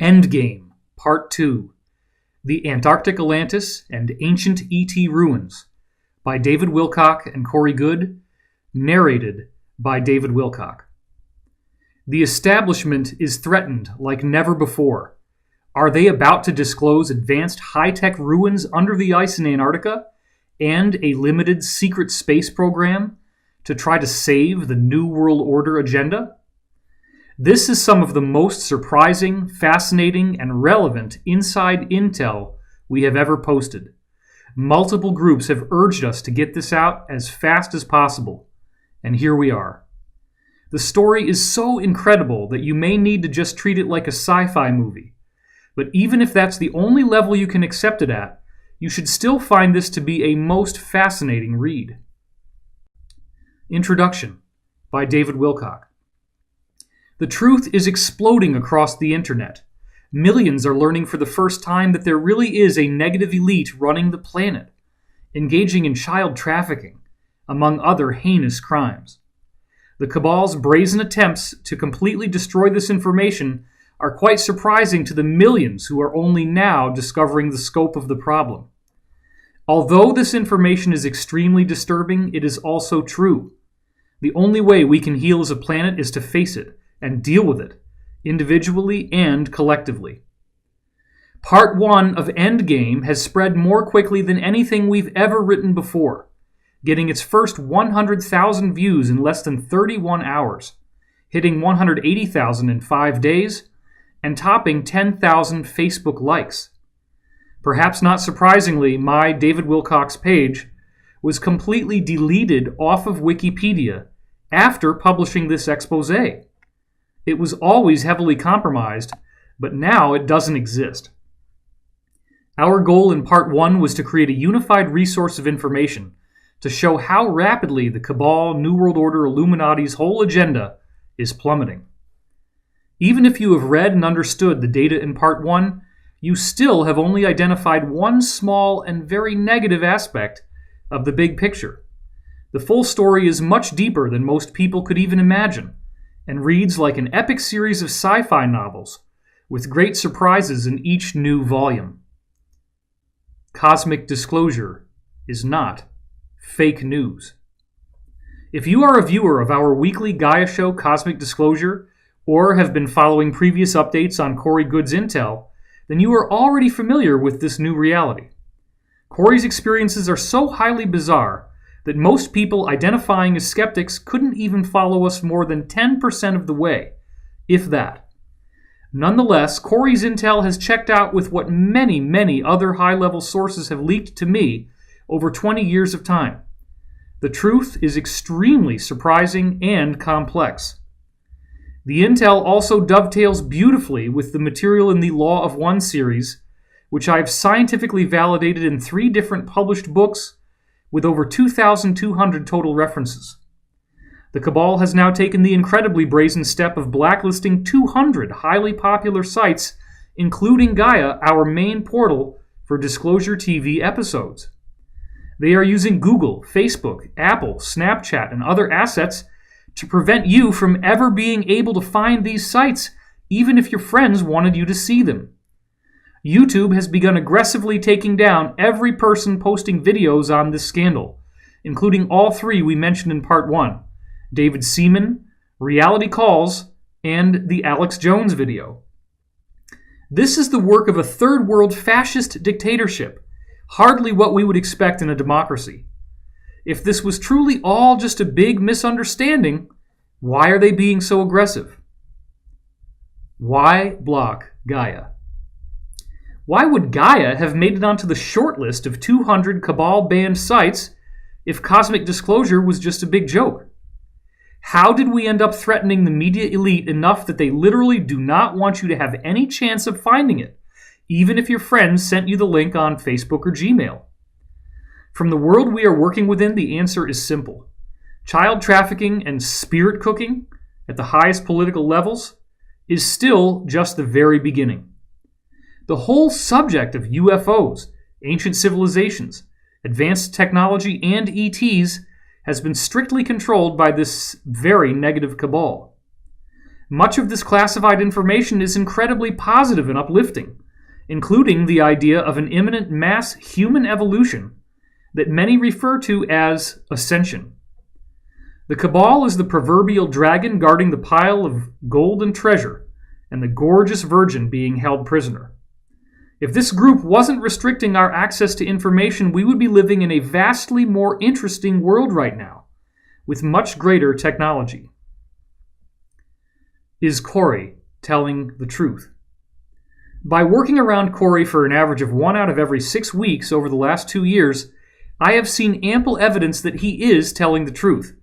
Endgame, Part 2, The Antarctic Atlantis and Ancient ET Ruins, by David Wilcock and Corey Goode, narrated by David Wilcock. The establishment is threatened like never before. Are they about to disclose advanced high-tech ruins under the ice in Antarctica and a limited secret space program to try to save the New World Order agenda? This is some of the most surprising, fascinating, and relevant inside intel we have ever posted. Multiple groups have urged us to get this out as fast as possible, and here we are. The story is so incredible that you may need to just treat it like a sci-fi movie. But even if that's the only level you can accept it at, you should still find this to be a most fascinating read. Introduction by David Wilcock. The truth is exploding across the internet. Millions are learning for the first time that there really is a negative elite running the planet, engaging in child trafficking, among other heinous crimes. The Cabal's brazen attempts to completely destroy this information are quite surprising to the millions who are only now discovering the scope of the problem. Although this information is extremely disturbing, it is also true. The only way we can heal as a planet is to face it and deal with it, individually and collectively. Part 1 of Endgame has spread more quickly than anything we've ever written before, getting its first 100,000 views in less than 31 hours, hitting 180,000 in 5 days, and topping 10,000 Facebook likes. Perhaps not surprisingly, my David Wilcock's page was completely deleted off of Wikipedia after publishing this expose. It was always heavily compromised, but now it doesn't exist. Our goal in Part 1 was to create a unified resource of information to show how rapidly the Cabal, New World Order, Illuminati's whole agenda is plummeting. Even if you have read and understood the data in Part 1, you still have only identified one small and very negative aspect of the big picture. The full story is much deeper than most people could even imagine, and reads like an epic series of sci-fi novels, with great surprises in each new volume. Cosmic disclosure is not fake news. If you are a viewer of our weekly Gaia show Cosmic Disclosure, or have been following previous updates on Corey Goode's intel, then you are already familiar with this new reality. Corey's experiences are so highly bizarre that most people identifying as skeptics couldn't even follow us more than 10% of the way, if that. Nonetheless, Corey's intel has checked out with what many, many other high-level sources have leaked to me over 20 years of time. The truth is extremely surprising and complex. The intel also dovetails beautifully with the material in the Law of One series, which I have scientifically validated in 3 different published books with over 2,200 total references. The Cabal has now taken the incredibly brazen step of blacklisting 200 highly popular sites, including Gaia, our main portal for Disclosure TV episodes. They are using Google, Facebook, Apple, Snapchat, and other assets to prevent you from ever being able to find these sites, even if your friends wanted you to see them. YouTube has begun aggressively taking down every person posting videos on this scandal, including all 3 we mentioned in Part 1, David Seaman, Reality Calls, and the Alex Jones video. This is the work of a third world fascist dictatorship, hardly what we would expect in a democracy. If this was truly all just a big misunderstanding, why are they being so aggressive? Why block Gaia? Why would Gaia have made it onto the short list of 200 Cabal-banned sites if Cosmic Disclosure was just a big joke? How did we end up threatening the media elite enough that they literally do not want you to have any chance of finding it, even if your friends sent you the link on Facebook or Gmail? From the world we are working within, the answer is simple. Child trafficking and spirit cooking at the highest political levels is still just the very beginning. The whole subject of UFOs, ancient civilizations, advanced technology, and ETs has been strictly controlled by this very negative cabal. Much of this classified information is incredibly positive and uplifting, including the idea of an imminent mass human evolution that many refer to as ascension. The Cabal is the proverbial dragon guarding the pile of gold and treasure, and the gorgeous virgin being held prisoner. If this group wasn't restricting our access to information, we would be living in a vastly more interesting world right now, with much greater technology. Is Corey telling the truth? By working around Corey for an average of 1 out of every 6 weeks over the last 2 years, I have seen ample evidence that he is telling the truth,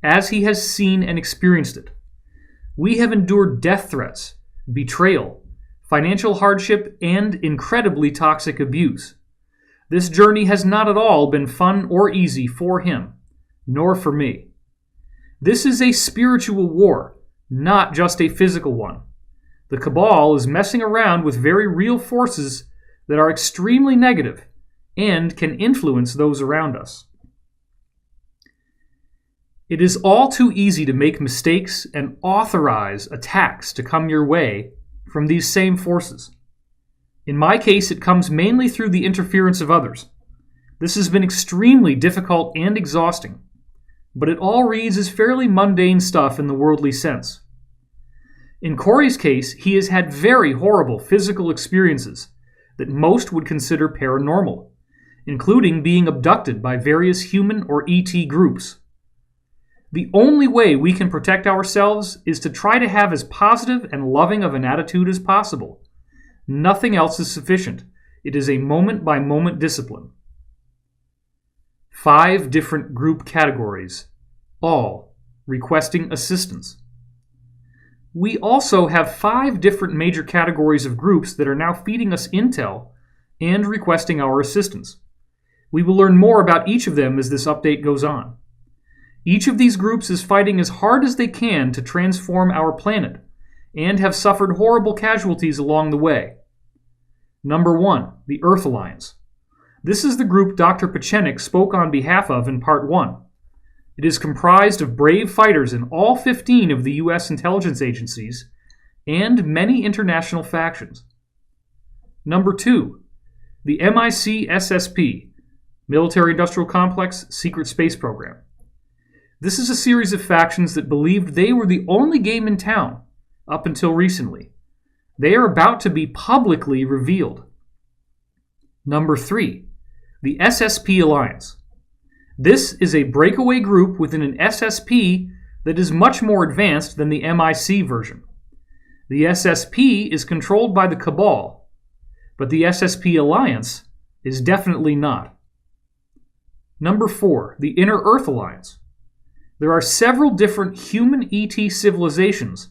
as he has seen and experienced it. We have endured death threats, betrayal, financial hardship, and incredibly toxic abuse. This journey has not at all been fun or easy for him, nor for me. This is a spiritual war, not just a physical one. The Cabal is messing around with very real forces that are extremely negative and can influence those around us. It is all too easy to make mistakes and authorize attacks to come your way from these same forces. In my case, it comes mainly through the interference of others. This has been extremely difficult and exhausting, but it all reads as fairly mundane stuff in the worldly sense. In Corey's case, he has had very horrible physical experiences that most would consider paranormal, including being abducted by various human or ET groups. The only way we can protect ourselves is to try to have as positive and loving of an attitude as possible. Nothing else is sufficient. It is a moment-by-moment discipline. 5 different group categories, all requesting assistance. We also have 5 different major categories of groups that are now feeding us intel and requesting our assistance. We will learn more about each of them as this update goes on. Each of these groups is fighting as hard as they can to transform our planet, and have suffered horrible casualties along the way. Number 1, the Earth Alliance. This is the group Dr. Pachenik spoke on behalf of in Part 1. It is comprised of brave fighters in all 15 of the U.S. intelligence agencies and many international factions. Number 2, the MIC SSP, Military Industrial Complex Secret Space Program. This is a series of factions that believed they were the only game in town up until recently. They are about to be publicly revealed. Number 3, the SSP Alliance. This is a breakaway group within an SSP that is much more advanced than the MIC version. The SSP is controlled by the Cabal, but the SSP Alliance is definitely not. Number 4, the Inner Earth Alliance. There are several different human ET civilizations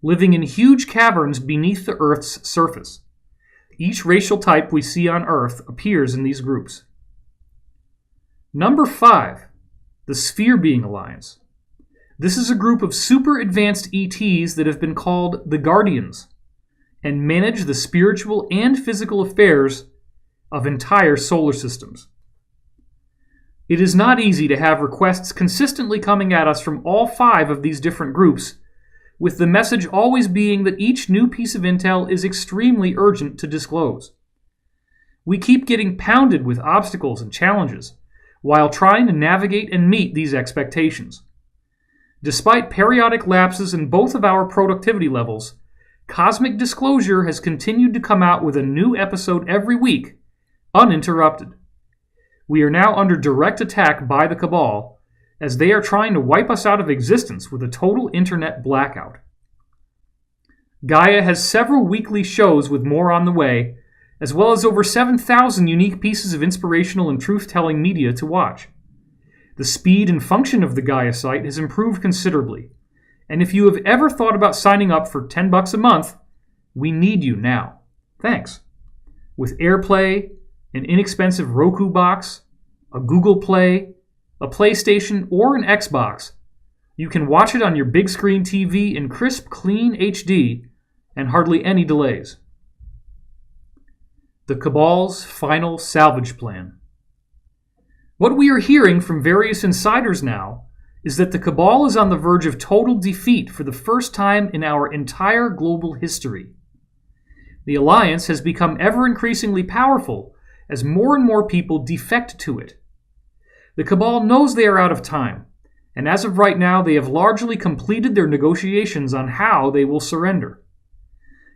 living in huge caverns beneath the Earth's surface. Each racial type we see on Earth appears in these groups. Number 5, the Sphere Being Alliance. This is a group of super advanced ETs that have been called the Guardians and manage the spiritual and physical affairs of entire solar systems. It is not easy to have requests consistently coming at us from all 5 of these different groups, with the message always being that each new piece of intel is extremely urgent to disclose. We keep getting pounded with obstacles and challenges while trying to navigate and meet these expectations. Despite periodic lapses in both of our productivity levels, Cosmic Disclosure has continued to come out with a new episode every week, uninterrupted. We are now under direct attack by the Cabal, as they are trying to wipe us out of existence with a total internet blackout. Gaia has several weekly shows with more on the way, as well as over 7,000 unique pieces of inspirational and truth-telling media to watch. The speed and function of the Gaia site has improved considerably, and if you have ever thought about signing up for $10 a month, we need you now. Thanks. With AirPlay, an inexpensive Roku box, a Google Play, a PlayStation, or an Xbox, you can watch it on your big screen TV in crisp, clean HD and hardly any delays. The Cabal's final salvage plan. What we are hearing from various insiders now is that the Cabal is on the verge of total defeat for the first time in our entire global history. The Alliance has become ever increasingly powerful as more and more people defect to it. The Cabal knows they are out of time, and as of right now they have largely completed their negotiations on how they will surrender.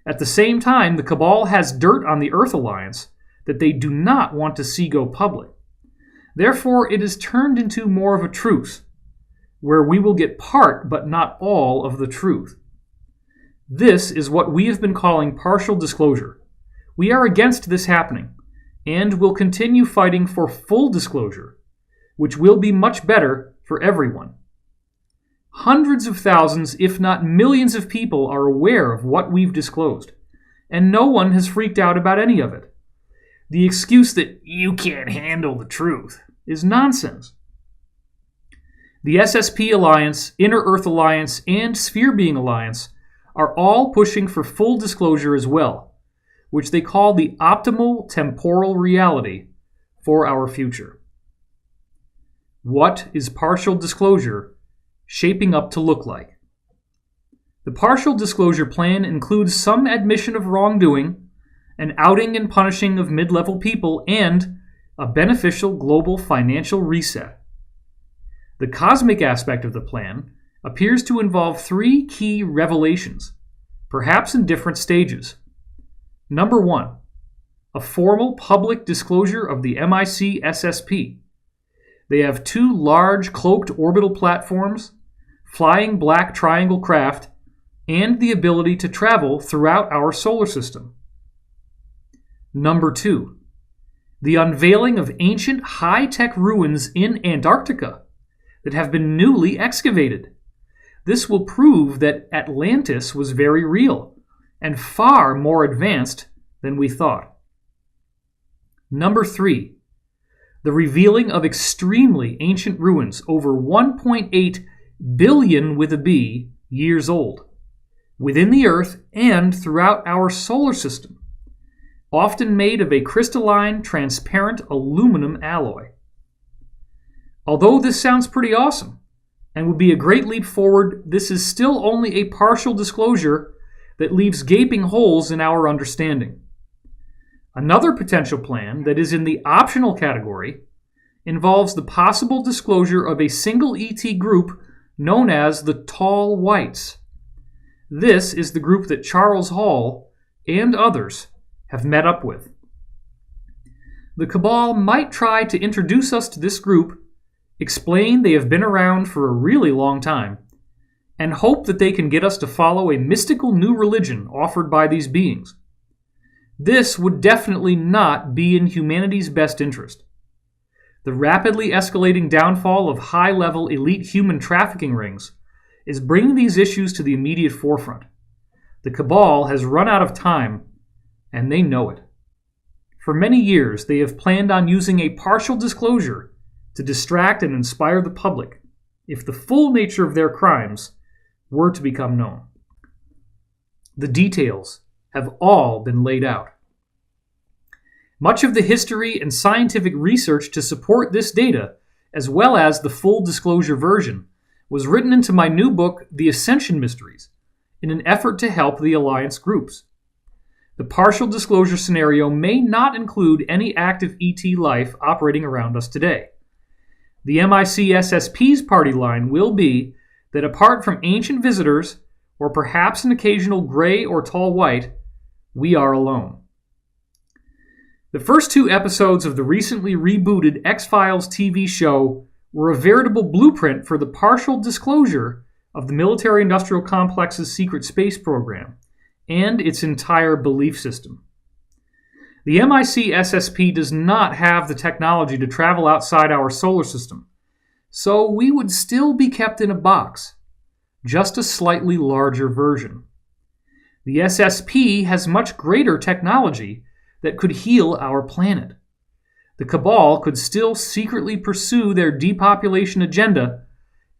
At the same time, the Cabal has dirt on the Earth Alliance that they do not want to see go public. Therefore, it is turned into more of a truce, where we will get part but not all of the truth. This is what we have been calling partial disclosure. We are against this happening, and will continue fighting for full disclosure, which will be much better for everyone. Hundreds of thousands, if not millions of people are aware of what we've disclosed, and no one has freaked out about any of it. The excuse that you can't handle the truth is nonsense. The SSP Alliance, Inner Earth Alliance, and Sphere Being Alliance are all pushing for full disclosure as well, which they call the optimal temporal reality for our future. What is partial disclosure shaping up to look like? The partial disclosure plan includes some admission of wrongdoing, an outing and punishing of mid-level people, and a beneficial global financial reset. The cosmic aspect of the plan appears to involve 3 key revelations, perhaps in different stages. Number 1, a formal public disclosure of the MIC SSP. They have 2 large cloaked orbital platforms, flying black triangle craft, and the ability to travel throughout our solar system. Number 2, the unveiling of ancient high-tech ruins in Antarctica that have been newly excavated. This will prove that Atlantis was very real and far more advanced than we thought. Number 3, the revealing of extremely ancient ruins over 1.8 billion with a B years old, within the Earth and throughout our solar system, often made of a crystalline, transparent aluminum alloy. Although this sounds pretty awesome and would be a great leap forward, this is still only a partial disclosure that leaves gaping holes in our understanding. Another potential plan that is in the optional category involves the possible disclosure of a single ET group known as the Tall Whites. This is the group that Charles Hall and others have met up with. The Cabal might try to introduce us to this group, explain they have been around for a really long time, and hope that they can get us to follow a mystical new religion offered by these beings. This would definitely not be in humanity's best interest. The rapidly escalating downfall of high-level elite human trafficking rings is bringing these issues to the immediate forefront. The Cabal has run out of time, and they know it. For many years, they have planned on using a partial disclosure to distract and inspire the public if the full nature of their crimes were to become known. The details have all been laid out. Much of the history and scientific research to support this data, as well as the full disclosure version, was written into my new book, The Ascension Mysteries, in an effort to help the Alliance groups. The partial disclosure scenario may not include any active ET life operating around us today. The MIC SSP's party line will be that apart from ancient visitors, or perhaps an occasional gray or tall white, we are alone. The first 2 episodes of the recently rebooted X-Files TV show were a veritable blueprint for the partial disclosure of the military-industrial complex's secret space program and its entire belief system. The MIC SSP does not have the technology to travel outside our solar system, so we would still be kept in a box, just a slightly larger version. The SSP has much greater technology that could heal our planet. The Cabal could still secretly pursue their depopulation agenda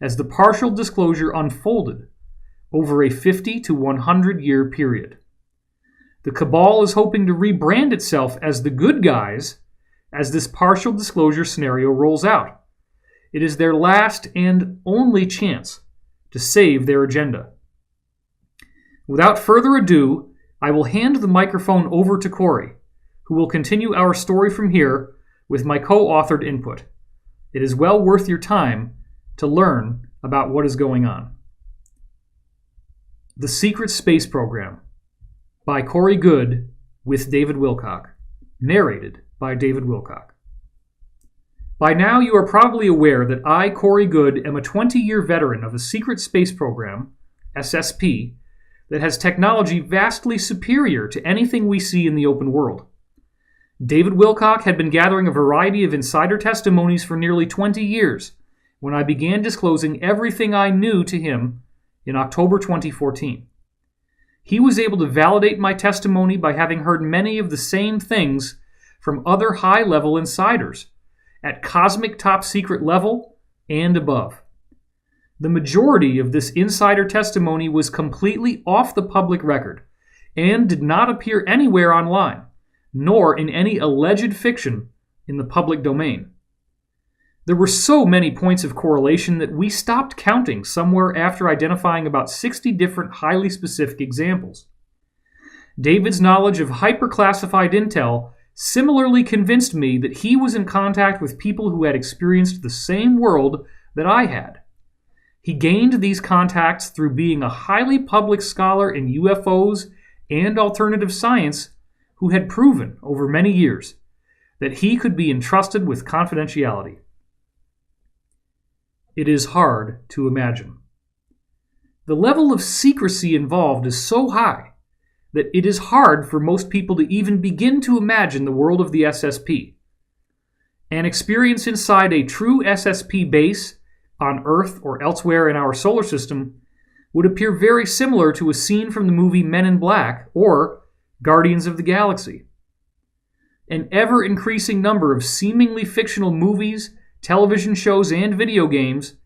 as the partial disclosure unfolded over a 50 to 100 year period. The Cabal is hoping to rebrand itself as the good guys as this partial disclosure scenario rolls out. It is their last and only chance to save their agenda. Without further ado, I will hand the microphone over to Corey, who will continue our story from here with my co-authored input. It is well worth your time to learn about what is going on. The Secret Space Program by Corey Goode with David Wilcock. Narrated by David Wilcock. By now you are probably aware that I, Corey Goode, am a 20-year veteran of a secret space program, SSP, that has technology vastly superior to anything we see in the open world. David Wilcock had been gathering a variety of insider testimonies for nearly 20 years when I began disclosing everything I knew to him in October 2014. He was able to validate my testimony by having heard many of the same things from other high-level insiders at cosmic top-secret level and above. The majority of this insider testimony was completely off the public record and did not appear anywhere online, nor in any alleged fiction in the public domain. There were so many points of correlation that we stopped counting somewhere after identifying about 60 different highly specific examples. David's knowledge of hyper-classified intel similarly convinced me that he was in contact with people who had experienced the same world that I had. He gained these contacts through being a highly public scholar in UFOs and alternative science who had proven over many years that he could be entrusted with confidentiality. It is hard to imagine. The level of secrecy involved is so high that it is hard for most people to even begin to imagine the world of the SSP. An experience inside a true SSP base on Earth or elsewhere in our solar system would appear very similar to a scene from the movie Men in Black or Guardians of the Galaxy. An ever-increasing number of seemingly fictional movies, television shows, and video games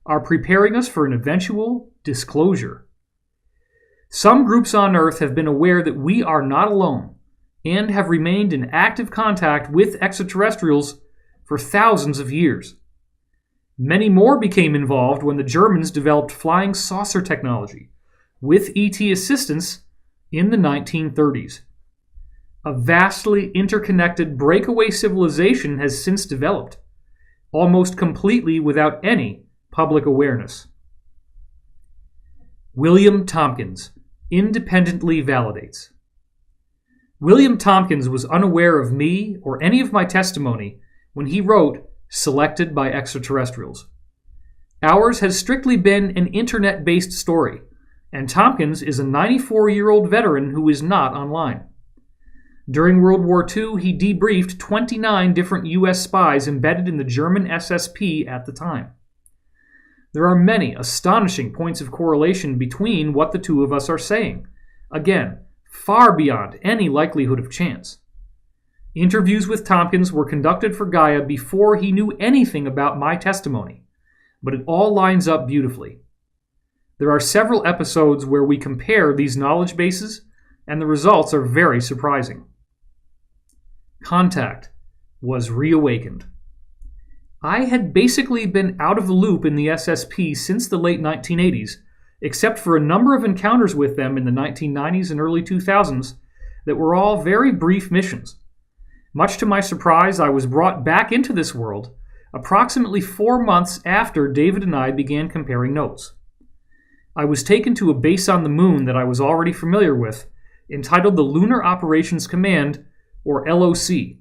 are preparing us for an eventual disclosure. Some groups on Earth have been aware that we are not alone and have remained in active contact with extraterrestrials for thousands of years. Many more became involved when the Germans developed flying saucer technology with ET assistance in the 1930s. A vastly interconnected breakaway civilization has since developed, almost completely without any public awareness. William Tompkins independently validates. William Tompkins was unaware of me or any of my testimony when he wrote Selected by Extraterrestrials. Ours has strictly been an internet-based story, and Tompkins is a 94-year-old veteran who is not online. During World War II, he debriefed 29 different U.S. spies embedded in the German SSP at the time. There are many astonishing points of correlation between what the two of us are saying, again, far beyond any likelihood of chance. Interviews with Tompkins were conducted for Gaia before he knew anything about my testimony, but it all lines up beautifully. There are several episodes where we compare these knowledge bases, and the results are very surprising. Contact was reawakened. I had basically been out of the loop in the SSP since the late 1980s, except for a number of encounters with them in the 1990s and early 2000s that were all very brief missions. Much to my surprise, I was brought back into this world approximately 4 months after David and I began comparing notes. I was taken to a base on the moon that I was already familiar with, entitled the Lunar Operations Command, or LOC.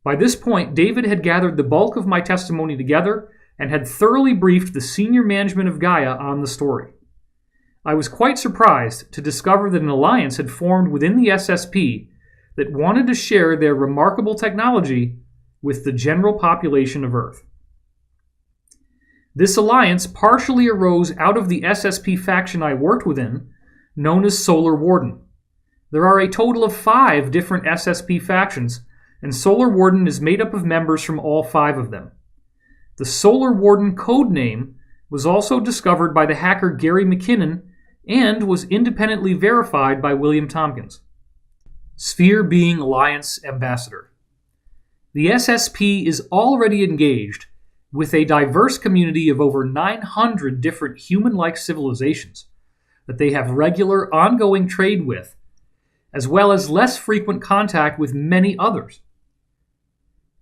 By this point, David had gathered the bulk of my testimony together and had thoroughly briefed the senior management of Gaia on the story. I was quite surprised to discover that an alliance had formed within the SSP that wanted to share their remarkable technology with the general population of Earth. This alliance partially arose out of the SSP faction I worked within, known as Solar Warden. There are a total of 5 different SSP factions, and Solar Warden is made up of members from all 5 of them. The Solar Warden code name was also discovered by the hacker Gary McKinnon and was independently verified by William Tompkins. Sphere Being Alliance Ambassador. The SSP is already engaged with a diverse community of over 900 different human-like civilizations that they have regular, ongoing trade with, as well as less frequent contact with many others.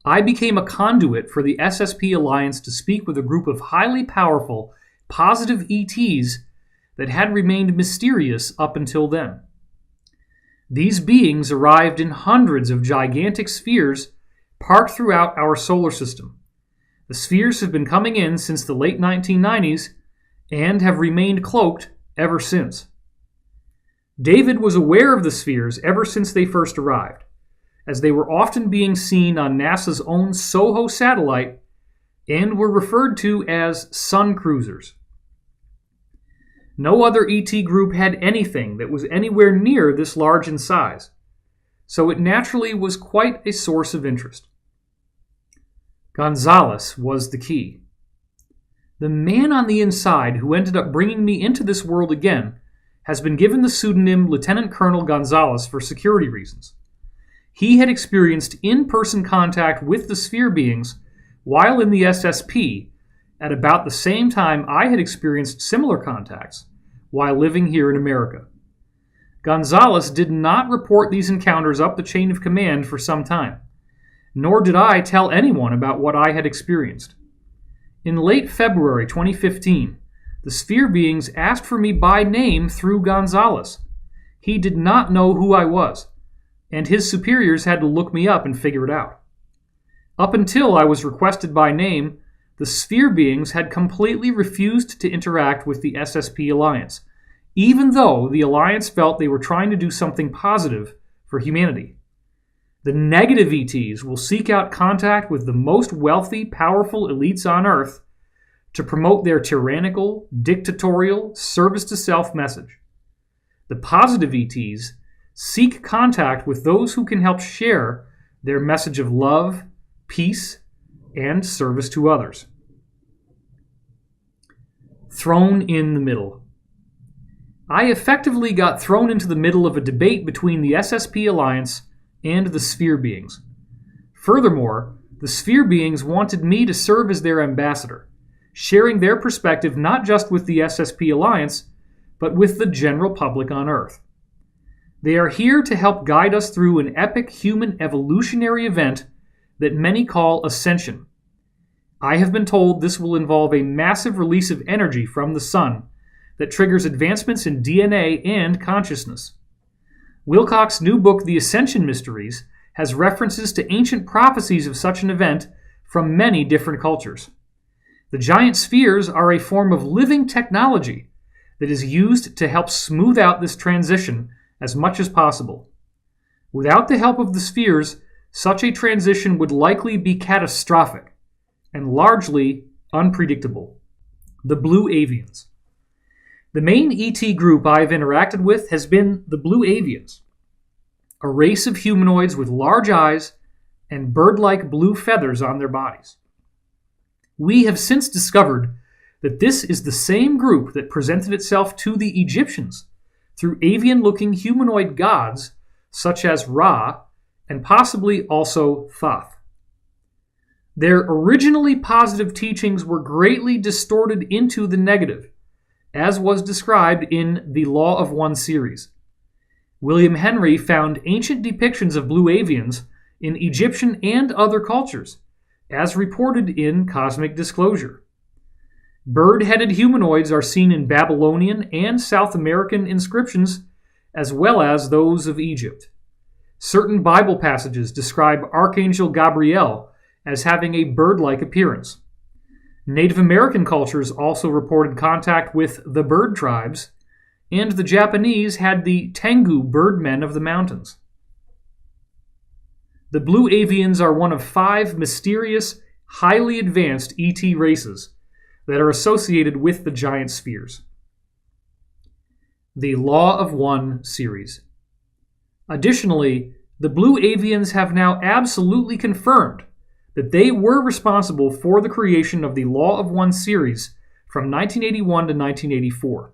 I became a conduit for the SSP Alliance to speak with a group of highly powerful, positive ETs that had remained mysterious up until then. These beings arrived in hundreds of gigantic spheres parked throughout our solar system. The spheres have been coming in since the late 1990s and have remained cloaked ever since. David was aware of the spheres ever since they first arrived, as they were often being seen on NASA's own SOHO satellite and were referred to as sun cruisers. No other ET group had anything that was anywhere near this large in size, so it naturally was quite a source of interest. Gonzalez was the key. The man on the inside who ended up bringing me into this world again has been given the pseudonym Lieutenant Colonel Gonzalez for security reasons. He had experienced in-person contact with the sphere beings while in the SSP at about the same time I had experienced similar contacts while living here in America. Gonzalez did not report these encounters up the chain of command for some time, nor did I tell anyone about what I had experienced. In late February 2015, the sphere beings asked for me by name through Gonzalez. He did not know who I was, and his superiors had to look me up and figure it out. Up until I was requested by name, the sphere beings had completely refused to interact with the SSP Alliance, even though the Alliance felt they were trying to do something positive for humanity. The negative ETs will seek out contact with the most wealthy, powerful elites on Earth to promote their tyrannical, dictatorial, service-to-self message. The positive ETs seek contact with those who can help share their message of love, peace, and service to others. Thrown in the middle. I effectively got thrown into the middle of a debate between the SSP Alliance and the Sphere Beings. Furthermore, the Sphere Beings wanted me to serve as their ambassador, sharing their perspective not just with the SSP Alliance, but with the general public on Earth. They are here to help guide us through an epic human evolutionary event that many call ascension. I have been told this will involve a massive release of energy from the sun that triggers advancements in DNA and consciousness. Wilcock's new book, The Ascension Mysteries, has references to ancient prophecies of such an event from many different cultures. The giant spheres are a form of living technology that is used to help smooth out this transition as much as possible. Without the help of the spheres, such a transition would likely be catastrophic and largely unpredictable. The Blue Avians. The main ET group I've interacted with has been the Blue Avians, a race of humanoids with large eyes and bird-like blue feathers on their bodies. We have since discovered that this is the same group that presented itself to the Egyptians through avian-looking humanoid gods such as Ra and possibly also Thoth. Their originally positive teachings were greatly distorted into the negative, as was described in the Law of One series. William Henry found ancient depictions of blue avians in Egyptian and other cultures, as reported in Cosmic Disclosure. Bird-headed humanoids are seen in Babylonian and South American inscriptions, as well as those of Egypt. Certain Bible passages describe Archangel Gabriel as having a bird-like appearance. Native American cultures also reported contact with the bird tribes, and the Japanese had the Tengu birdmen of the mountains. The Blue Avians are one of 5 mysterious, highly advanced ET races that are associated with the giant spheres. The Law of One series. Additionally, the Blue Avians have now absolutely confirmed that they were responsible for the creation of the Law of One series from 1981 to 1984.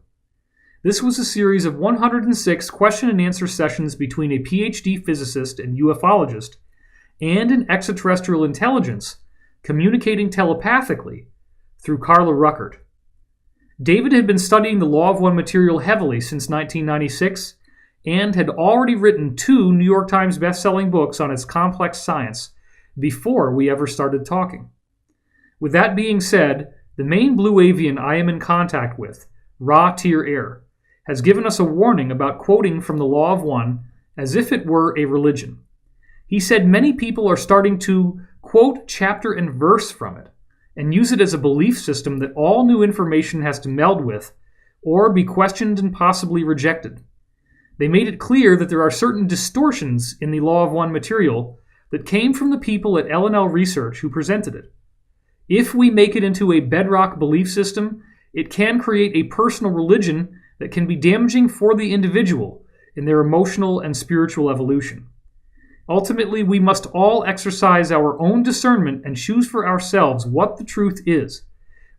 This was a series of 106 question and answer sessions between a PhD physicist and ufologist and an extraterrestrial intelligence communicating telepathically through Carla Ruckert. David had been studying the Law of One material heavily since 1996 and had already written 2 New York Times best-selling books on its complex science before we ever started talking. With that being said, the main blue avian I am in contact with, Ra Tir Air, has given us a warning about quoting from the Law of One as if it were a religion. He said many people are starting to quote chapter and verse from it and use it as a belief system that all new information has to meld with or be questioned and possibly rejected. They made it clear that there are certain distortions in the Law of One material that came from the people at L&L Research who presented it. If we make it into a bedrock belief system, it can create a personal religion that can be damaging for the individual in their emotional and spiritual evolution. Ultimately, we must all exercise our own discernment and choose for ourselves what the truth is,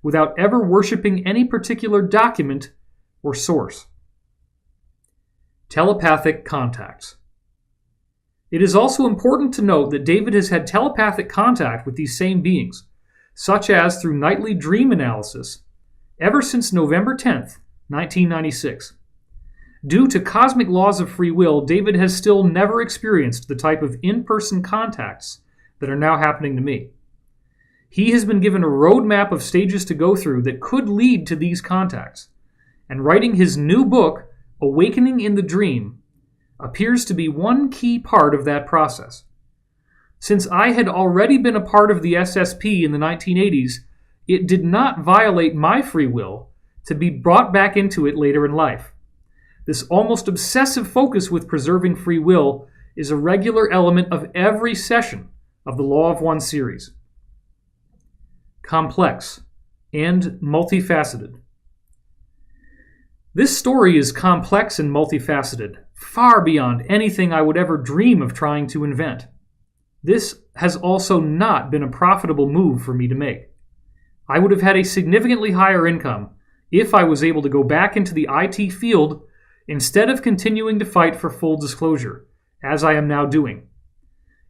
without ever worshiping any particular document or source. Telepathic contacts. It is also important to note that David has had telepathic contact with these same beings, such as through nightly dream analysis, ever since November 10th, 1996. Due to cosmic laws of free will, David has still never experienced the type of in-person contacts that are now happening to me. He has been given a roadmap of stages to go through that could lead to these contacts, and writing his new book, Awakening in the Dream, appears to be one key part of that process. Since I had already been a part of the SSP in the 1980s, it did not violate my free will to be brought back into it later in life. This almost obsessive focus with preserving free will is a regular element of every session of the Law of One series. Complex and multifaceted. This story is complex and multifaceted, far beyond anything I would ever dream of trying to invent. This has also not been a profitable move for me to make. I would have had a significantly higher income if I was able to go back into the IT field instead of continuing to fight for full disclosure, as I am now doing.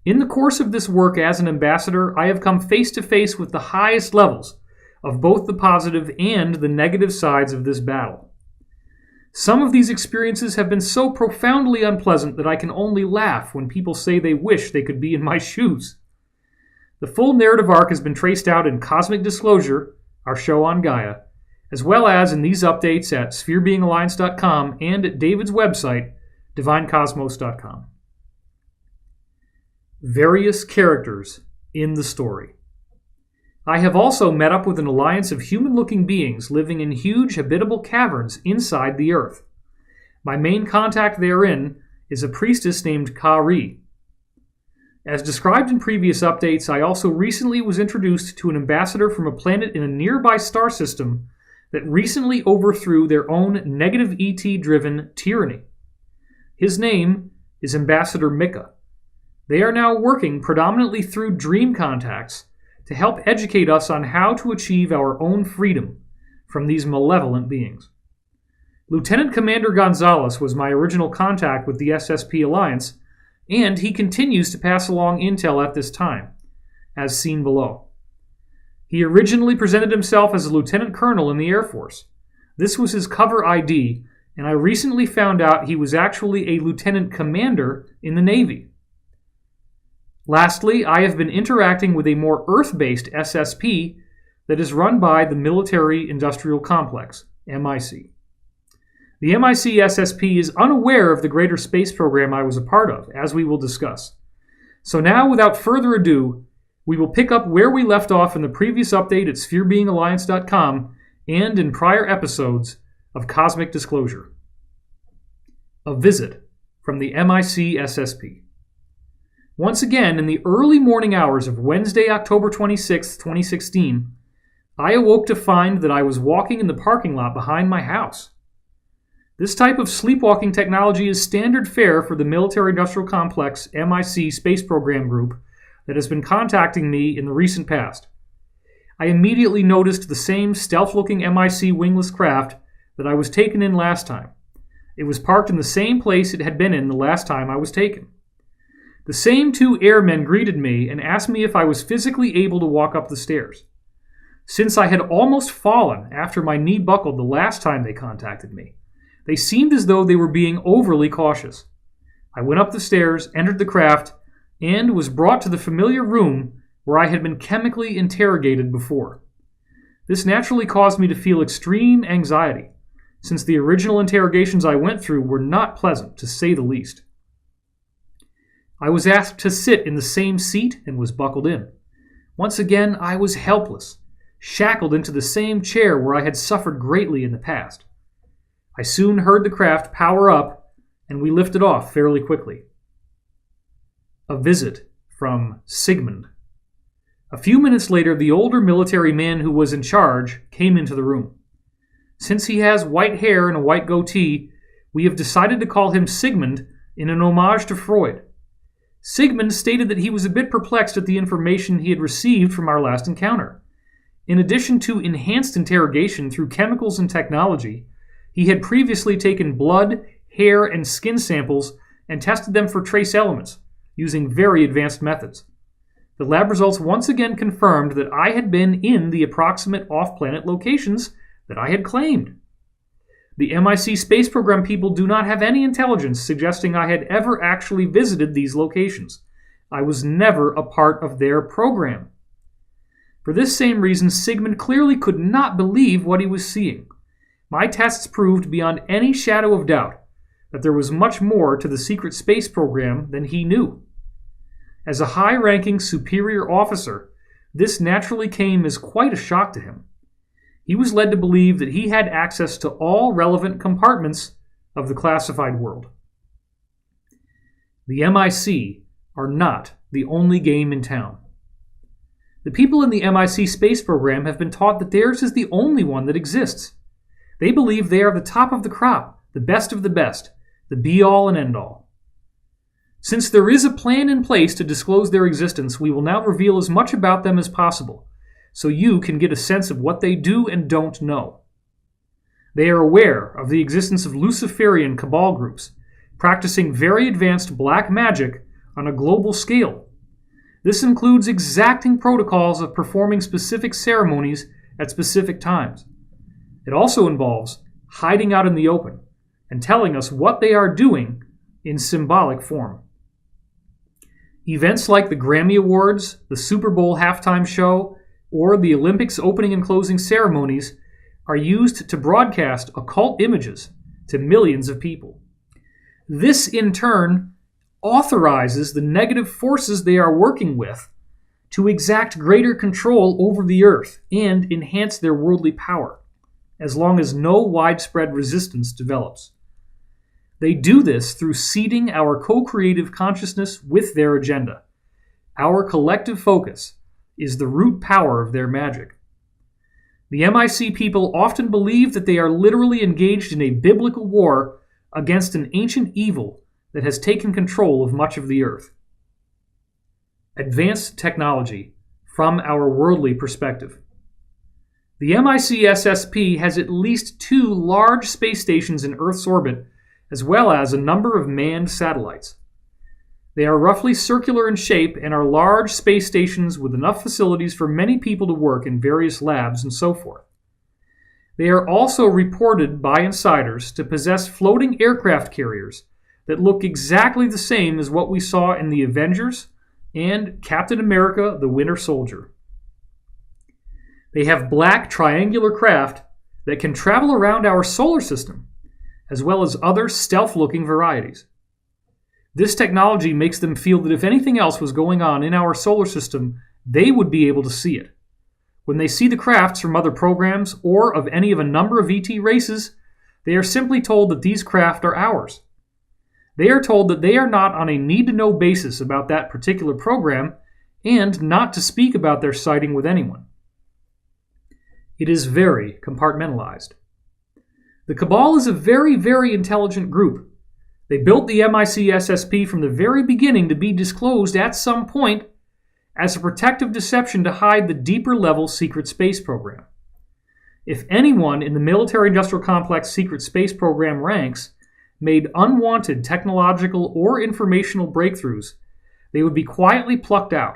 In the course of this work as an ambassador, I have come face to face with the highest levels of both the positive and the negative sides of this battle. Some of these experiences have been so profoundly unpleasant that I can only laugh when people say they wish they could be in my shoes. The full narrative arc has been traced out in Cosmic Disclosure, our show on Gaia, as well as in these updates at spherebeingalliance.com and at David's website, divinecosmos.com. Various characters in the story. I have also met up with an alliance of human-looking beings living in huge habitable caverns inside the Earth. My main contact therein is a priestess named Kari. As described in previous updates, I also recently was introduced to an ambassador from a planet in a nearby star system that recently overthrew their own negative ET-driven tyranny. His name is Ambassador Mika. They are now working predominantly through dream contacts to help educate us on how to achieve our own freedom from these malevolent beings. Lieutenant Commander Gonzalez was my original contact with the SSP Alliance, and he continues to pass along intel at this time, as seen below. He originally presented himself as a lieutenant colonel in the Air Force. This was his cover ID, and I recently found out he was actually a lieutenant commander in the Navy. Lastly, I have been interacting with a more Earth-based SSP that is run by the Military Industrial Complex, MIC. The MIC SSP is unaware of the greater space program I was a part of, as we will discuss. So now, without further ado, we will pick up where we left off in the previous update at spherebeingalliance.com and in prior episodes of Cosmic Disclosure. A visit from the MIC SSP. Once again, in the early morning hours of Wednesday, October 26, 2016, I awoke to find that I was walking in the parking lot behind my house. This type of sleepwalking technology is standard fare for the Military Industrial Complex MIC Space Program Group that has been contacting me in the recent past. I immediately noticed the same stealth-looking MIC wingless craft that I was taken in last time. It was parked in the same place it had been in the last time I was taken. The same two airmen greeted me and asked me if I was physically able to walk up the stairs. Since I had almost fallen after my knee buckled the last time they contacted me, they seemed as though they were being overly cautious. I went up the stairs, entered the craft, and was brought to the familiar room where I had been chemically interrogated before. This naturally caused me to feel extreme anxiety, since the original interrogations I went through were not pleasant, to say the least. I was asked to sit in the same seat and was buckled in. Once again, I was helpless, shackled into the same chair where I had suffered greatly in the past. I soon heard the craft power up, and we lifted off fairly quickly. A visit from Sigmund. A few minutes later, the older military man who was in charge came into the room. Since he has white hair and a white goatee, we have decided to call him Sigmund in an homage to Freud. Sigmund stated that he was a bit perplexed at the information he had received from our last encounter. In addition to enhanced interrogation through chemicals and technology, he had previously taken blood, hair, and skin samples and tested them for trace elements, using very advanced methods. The lab results once again confirmed that I had been in the approximate off-planet locations that I had claimed. The MIC space program people do not have any intelligence suggesting I had ever actually visited these locations. I was never a part of their program. For this same reason, Sigmund clearly could not believe what he was seeing. My tests proved beyond any shadow of doubt that there was much more to the secret space program than he knew. As a high-ranking superior officer, this naturally came as quite a shock to him. He was led to believe that he had access to all relevant compartments of the classified world. The MIC are not the only game in town. The people in the MIC space program have been taught that theirs is the only one that exists. They believe they are the top of the crop, the best of the best, the be-all and end-all. Since there is a plan in place to disclose their existence, we will now reveal as much about them as possible, so you can get a sense of what they do and don't know. They are aware of the existence of Luciferian Cabal groups, practicing very advanced black magic on a global scale. This includes exacting protocols of performing specific ceremonies at specific times. It also involves hiding out in the open and telling us what they are doing in symbolic form. Events like the Grammy Awards, the Super Bowl halftime show, or the Olympics opening and closing ceremonies are used to broadcast occult images to millions of people. This, in turn, authorizes the negative forces they are working with to exact greater control over the earth and enhance their worldly power, as long as no widespread resistance develops. They do this through seeding our co-creative consciousness with their agenda. Our collective focus is the root power of their magic. The MIC people often believe that they are literally engaged in a biblical war against an ancient evil that has taken control of much of the earth. Advanced technology from our worldly perspective. The MIC SSP has at least 2 large space stations in Earth's orbit, as well as a number of manned satellites. They are roughly circular in shape and are large space stations with enough facilities for many people to work in various labs and so forth. They are also reported by insiders to possess floating aircraft carriers that look exactly the same as what we saw in the Avengers and Captain America: The Winter Soldier. They have black triangular craft that can travel around our solar system, as well as other stealth-looking varieties. This technology makes them feel that if anything else was going on in our solar system, they would be able to see it. When they see the crafts from other programs or of any of a number of ET races, they are simply told that these craft are ours. They are told that they are not on a need-to-know basis about that particular program and not to speak about their sighting with anyone. It is very compartmentalized. The Cabal is a very, very intelligent group. They built the MIC SSP from the very beginning to be disclosed at some point as a protective deception to hide the deeper-level secret space program. If anyone in the military-industrial complex secret space program ranks made unwanted technological or informational breakthroughs, they would be quietly plucked out,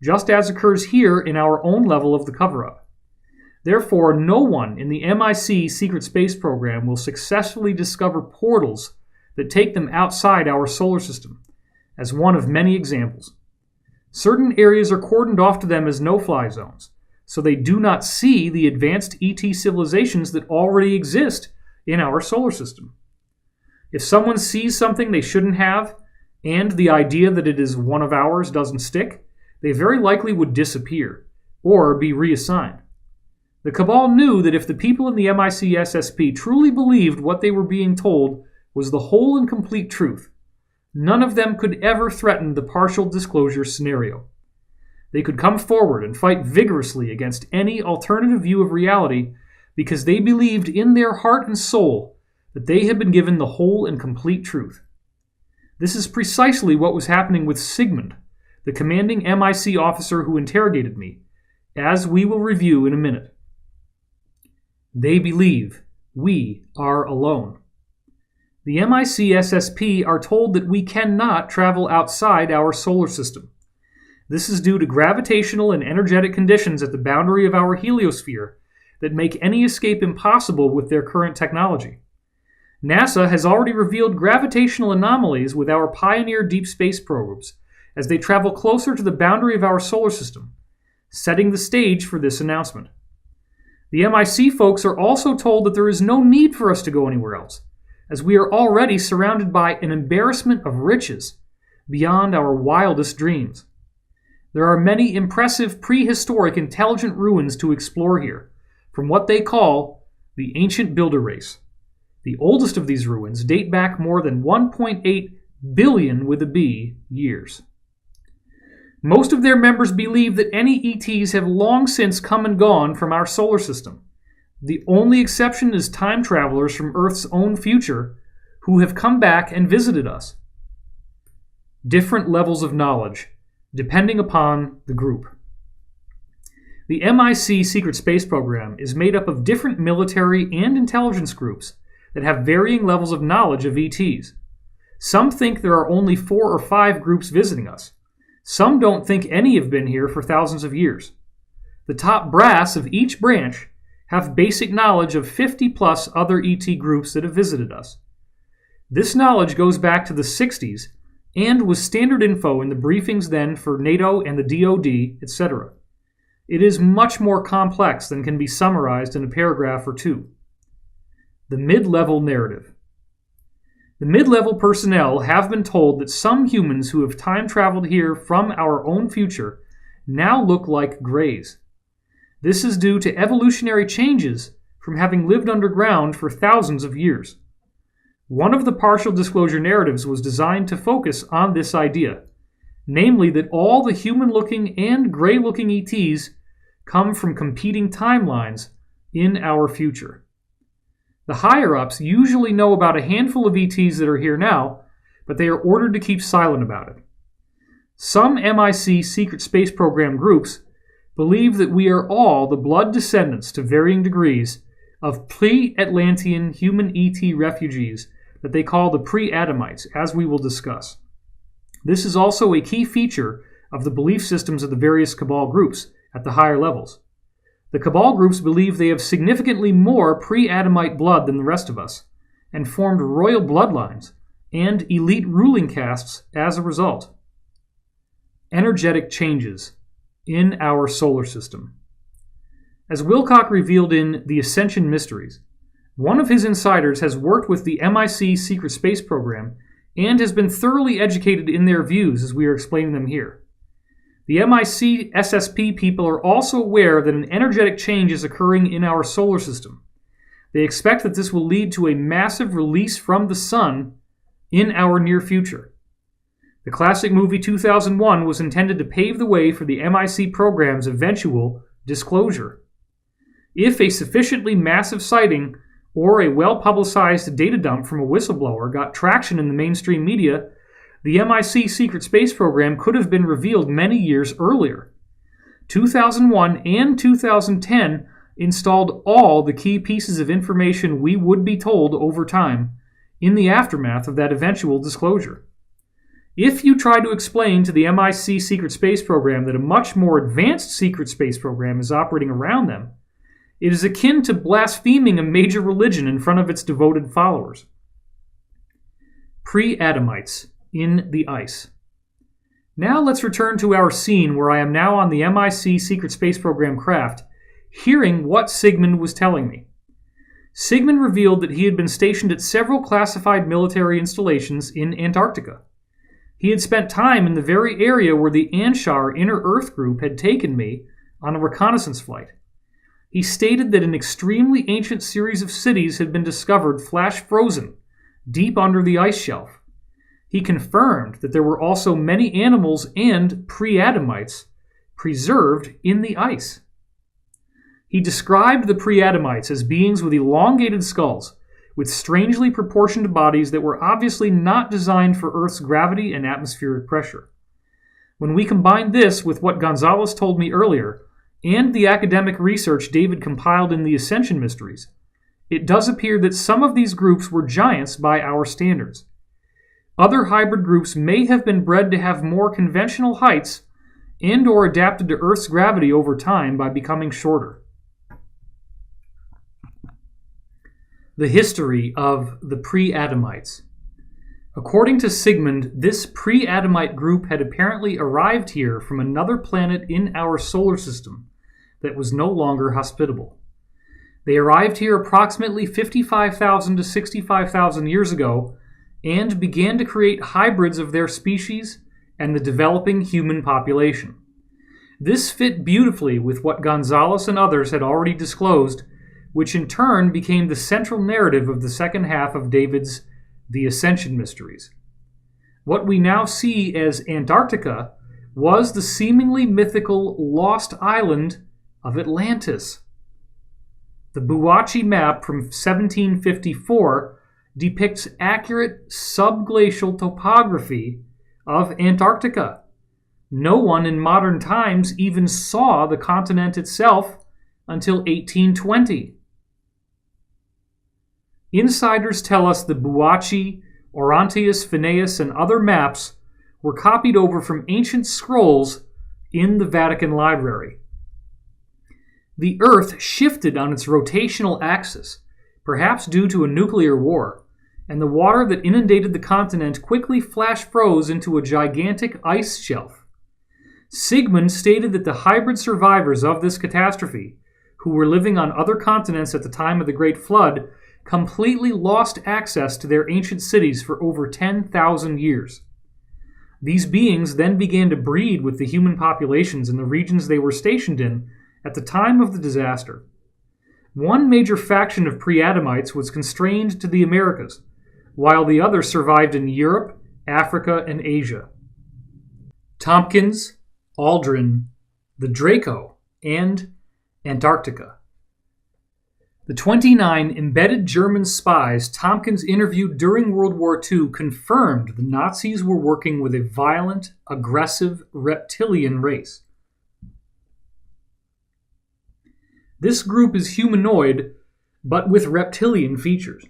just as occurs here in our own level of the cover-up. Therefore, no one in the MIC secret space program will successfully discover portals that take them outside our solar system, as one of many examples. Certain areas are cordoned off to them as no-fly zones, so they do not see the advanced ET civilizations that already exist in our solar system. If someone sees something they shouldn't have, and the idea that it is one of ours doesn't stick, they very likely would disappear, or be reassigned. The Cabal knew that if the people in the MIC SSP truly believed what they were being told was the whole and complete truth, none of them could ever threaten the partial disclosure scenario. They could come forward and fight vigorously against any alternative view of reality because they believed in their heart and soul that they had been given the whole and complete truth. This is precisely what was happening with Sigmund, the commanding MIC officer who interrogated me, as we will review in a minute. They believe we are alone. The MIC SSP are told that we cannot travel outside our solar system. This is due to gravitational and energetic conditions at the boundary of our heliosphere that make any escape impossible with their current technology. NASA has already revealed gravitational anomalies with our Pioneer deep space probes as they travel closer to the boundary of our solar system, setting the stage for this announcement. The MIC folks are also told that there is no need for us to go anywhere else, as we are already surrounded by an embarrassment of riches beyond our wildest dreams. There are many impressive prehistoric intelligent ruins to explore here, from what they call the ancient builder race. The oldest of these ruins date back more than 1.8 billion with a B years. Most of their members believe that any ETs have long since come and gone from our solar system. The only exception is time travelers from Earth's own future who have come back and visited us. Different levels of knowledge, depending upon the group. The MIC secret space program is made up of different military and intelligence groups that have varying levels of knowledge of ETs. Some think there are only 4 or 5 groups visiting us. Some don't think any have been here for thousands of years. The top brass of each branch have basic knowledge of 50 plus other ET groups that have visited us. This knowledge goes back to the 60s and was standard info in the briefings then for NATO and the DoD, etc. It is much more complex than can be summarized in a paragraph or two. The mid-level narrative. The mid-level personnel have been told that some humans who have time-traveled here from our own future now look like Greys. This is due to evolutionary changes from having lived underground for thousands of years. One of the partial disclosure narratives was designed to focus on this idea, namely that all the human-looking and gray-looking ETs come from competing timelines in our future. The higher-ups usually know about a handful of ETs that are here now, but they are ordered to keep silent about it. Some MIC secret space program groups believe that we are all the blood descendants to varying degrees of pre-Atlantean human ET refugees that they call the pre-Adamites, as we will discuss. This is also a key feature of the belief systems of the various Cabal groups at the higher levels. The Cabal groups believe they have significantly more pre-Adamite blood than the rest of us, and formed royal bloodlines and elite ruling castes as a result. Energetic changes in our solar system. As Wilcock revealed in The Ascension Mysteries, one of his insiders has worked with the MIC secret space program and has been thoroughly educated in their views as we are explaining them here. The MIC SSP people are also aware that an energetic change is occurring in our solar system. They expect that this will lead to a massive release from the sun in our near future. The classic movie 2001 was intended to pave the way for the MIC program's eventual disclosure. If a sufficiently massive sighting or a well-publicized data dump from a whistleblower got traction in the mainstream media, the MIC secret space program could have been revealed many years earlier. 2001 and 2010 installed all the key pieces of information we would be told over time in the aftermath of that eventual disclosure. If you try to explain to the MIC secret space program that a much more advanced secret space program is operating around them, it is akin to blaspheming a major religion in front of its devoted followers. Pre-Adamites in the ice. Now let's return to our scene where I am now on the MIC secret space program craft, hearing what Sigmund was telling me. Sigmund revealed that he had been stationed at several classified military installations in Antarctica. He had spent time in the very area where the Anshar Inner Earth Group had taken me on a reconnaissance flight. He stated that an extremely ancient series of cities had been discovered flash-frozen, deep under the ice shelf. He confirmed that there were also many animals and pre-Adamites preserved in the ice. He described the pre-Adamites as beings with elongated skulls, with strangely proportioned bodies that were obviously not designed for Earth's gravity and atmospheric pressure. When we combine this with what Gonzalez told me earlier, and the academic research David compiled in the Ascension Mysteries, it does appear that some of these groups were giants by our standards. Other hybrid groups may have been bred to have more conventional heights and or adapted to Earth's gravity over time by becoming shorter. The history of the pre-Adamites. According to Sigmund, this pre-Adamite group had apparently arrived here from another planet in our solar system that was no longer hospitable. They arrived here approximately 55,000 to 65,000 years ago and began to create hybrids of their species and the developing human population. This fit beautifully with what Gonzalez and others had already disclosed, which in turn became the central narrative of the second half of David's The Ascension Mysteries. What we now see as Antarctica was the seemingly mythical lost island of Atlantis. The Buwachi map from 1754 depicts accurate subglacial topography of Antarctica. No one in modern times even saw the continent itself until 1820. Insiders tell us the Buwachi, Orontius, Phineas, and other maps were copied over from ancient scrolls in the Vatican Library. The Earth shifted on its rotational axis, perhaps due to a nuclear war, and the water that inundated the continent quickly flash-froze into a gigantic ice shelf. Sigmund stated that the hybrid survivors of this catastrophe, who were living on other continents at the time of the Great Flood, completely lost access to their ancient cities for over 10,000 years. These beings then began to breed with the human populations in the regions they were stationed in at the time of the disaster. One major faction of pre-Adamites was constrained to the Americas, while the other survived in Europe, Africa, and Asia. Tompkins, Aldrin, the Draco, and Antarctica. The 29 embedded German spies Tompkins interviewed during World War II confirmed the Nazis were working with a violent, aggressive reptilian race. This group is humanoid, but with reptilian features.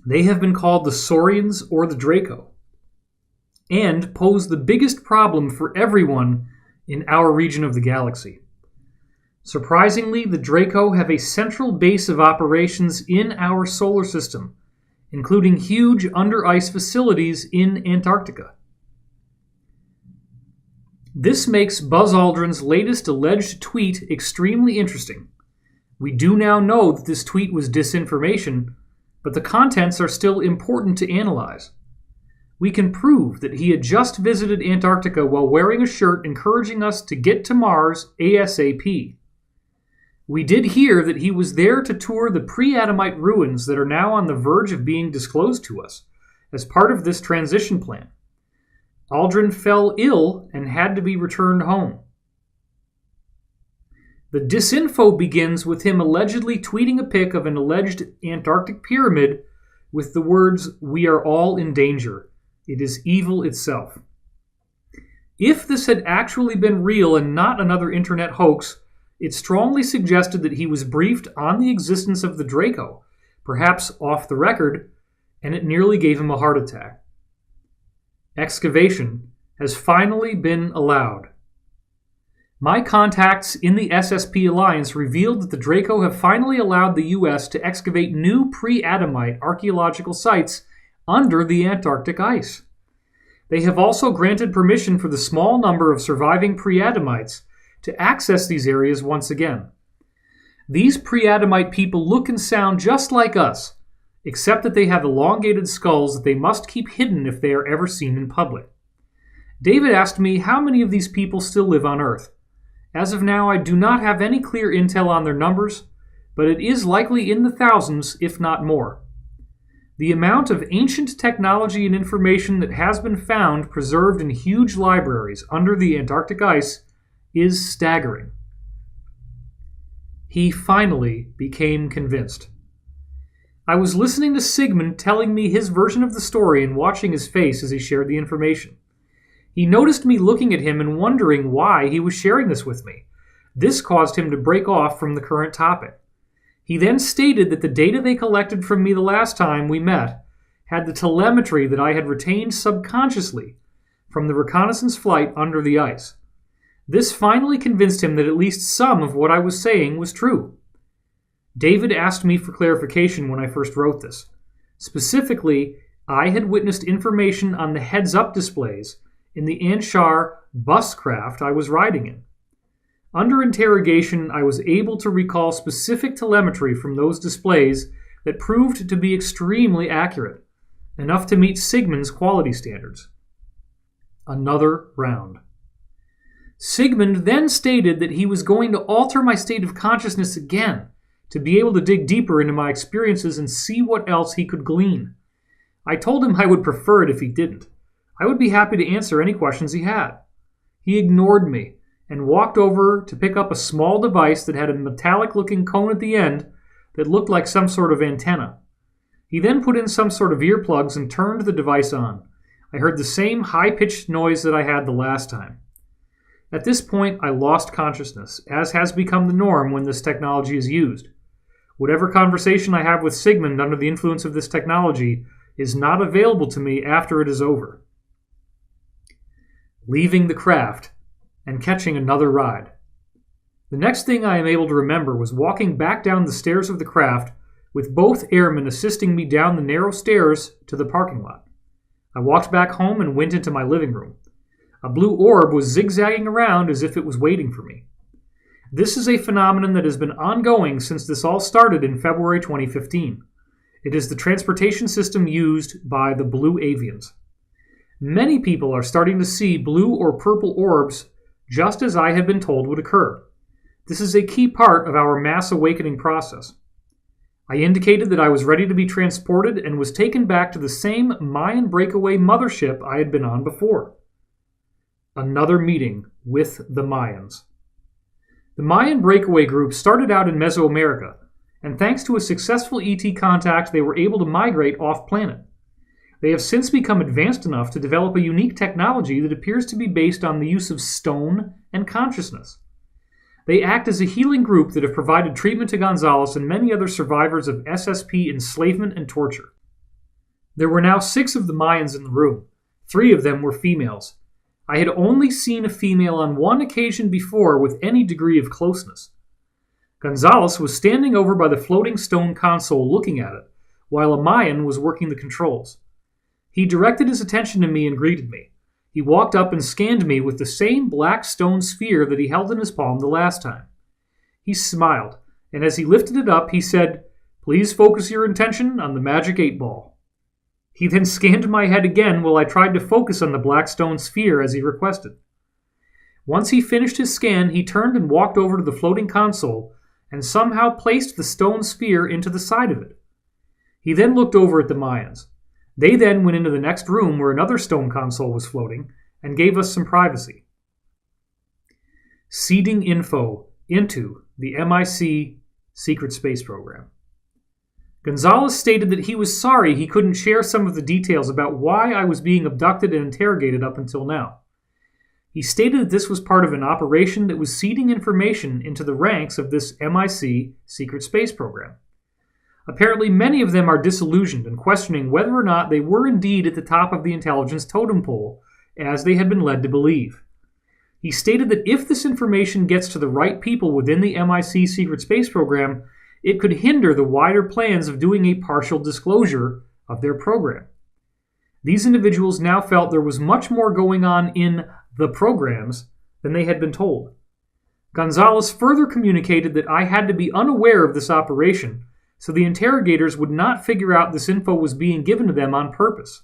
They have been called the Saurians or the Draco, and pose the biggest problem for everyone in our region of the galaxy. Surprisingly, the Draco have a central base of operations in our solar system, including huge under-ice facilities in Antarctica. This makes Buzz Aldrin's latest alleged tweet extremely interesting. We do now know that this tweet was disinformation, but the contents are still important to analyze. We can prove that he had just visited Antarctica while wearing a shirt encouraging us to get to Mars ASAP. We did hear that he was there to tour the pre-Adamite ruins that are now on the verge of being disclosed to us as part of this transition plan. Aldrin fell ill and had to be returned home. The disinfo begins with him allegedly tweeting a pic of an alleged Antarctic pyramid with the words, "We are all in danger. It is evil itself." If this had actually been real and not another internet hoax, it strongly suggested that he was briefed on the existence of the Draco, perhaps off the record, and it nearly gave him a heart attack. Excavation has finally been allowed. My contacts in the SSP Alliance revealed that the Draco have finally allowed the U.S. to excavate new pre-Adamite archaeological sites under the Antarctic ice. They have also granted permission for the small number of surviving pre-Adamites to access these areas once again. These pre-Adamite people look and sound just like us, except that they have elongated skulls that they must keep hidden if they are ever seen in public. David asked me how many of these people still live on Earth. As of now, I do not have any clear intel on their numbers, but it is likely in the thousands, if not more. The amount of ancient technology and information that has been found preserved in huge libraries under the Antarctic ice is staggering. He finally became convinced. I was listening to Sigmund telling me his version of the story and watching his face as he shared the information. He noticed me looking at him and wondering why he was sharing this with me. This caused him to break off from the current topic. He then stated that the data they collected from me the last time we met had the telemetry that I had retained subconsciously from the reconnaissance flight under the ice. This finally convinced him that at least some of what I was saying was true. David asked me for clarification when I first wrote this. Specifically, I had witnessed information on the heads-up displays in the Anshar bus craft I was riding in. Under interrogation, I was able to recall specific telemetry from those displays that proved to be extremely accurate, enough to meet Sigmund's quality standards. Another round. Sigmund then stated that he was going to alter my state of consciousness again, to be able to dig deeper into my experiences and see what else he could glean. I told him I would prefer it if he didn't. I would be happy to answer any questions he had. He ignored me and walked over to pick up a small device that had a metallic-looking cone at the end that looked like some sort of antenna. He then put in some sort of earplugs and turned the device on. I heard the same high-pitched noise that I had the last time. At this point, I lost consciousness, as has become the norm when this technology is used. Whatever conversation I have with Sigmund under the influence of this technology is not available to me after it is over. Leaving the craft and catching another ride. The next thing I am able to remember was walking back down the stairs of the craft with both airmen assisting me down the narrow stairs to the parking lot. I walked back home and went into my living room. A blue orb was zigzagging around as if it was waiting for me. This is a phenomenon that has been ongoing since this all started in February 2015. It is the transportation system used by the Blue Avians. Many people are starting to see blue or purple orbs just as I had been told would occur. This is a key part of our mass awakening process. I indicated that I was ready to be transported and was taken back to the same Mayan breakaway mothership I had been on before. Another meeting with the Mayans. The Mayan breakaway group started out in Mesoamerica, and thanks to a successful ET contact, they were able to migrate off-planet. They have since become advanced enough to develop a unique technology that appears to be based on the use of stone and consciousness. They act as a healing group that have provided treatment to Gonzalez and many other survivors of SSP enslavement and torture. There were now 6 of the Mayans in the room. 3 of them were females. I had only seen a female on one occasion before with any degree of closeness. Gonzalez was standing over by the floating stone console looking at it, while a Mayan was working the controls. He directed his attention to me and greeted me. He walked up and scanned me with the same black stone sphere that he held in his palm the last time. He smiled, and as he lifted it up, he said, "Please focus your attention on the magic 8-ball." He then scanned my head again while I tried to focus on the black stone sphere as he requested. Once he finished his scan, he turned and walked over to the floating console and somehow placed the stone sphere into the side of it. He then looked over at the Mayans. They then went into the next room where another stone console was floating and gave us some privacy. Seeding info into the MIC secret space program. Gonzalez stated that he was sorry he couldn't share some of the details about why I was being abducted and interrogated up until now. He stated that this was part of an operation that was seeding information into the ranks of this MIC secret space program. Apparently, many of them are disillusioned and questioning whether or not they were indeed at the top of the intelligence totem pole, as they had been led to believe. He stated that if this information gets to the right people within the MIC secret space program, it could hinder the wider plans of doing a partial disclosure of their program. These individuals now felt there was much more going on in the programs than they had been told. Gonzalez further communicated that I had to be unaware of this operation, so the interrogators would not figure out this info was being given to them on purpose.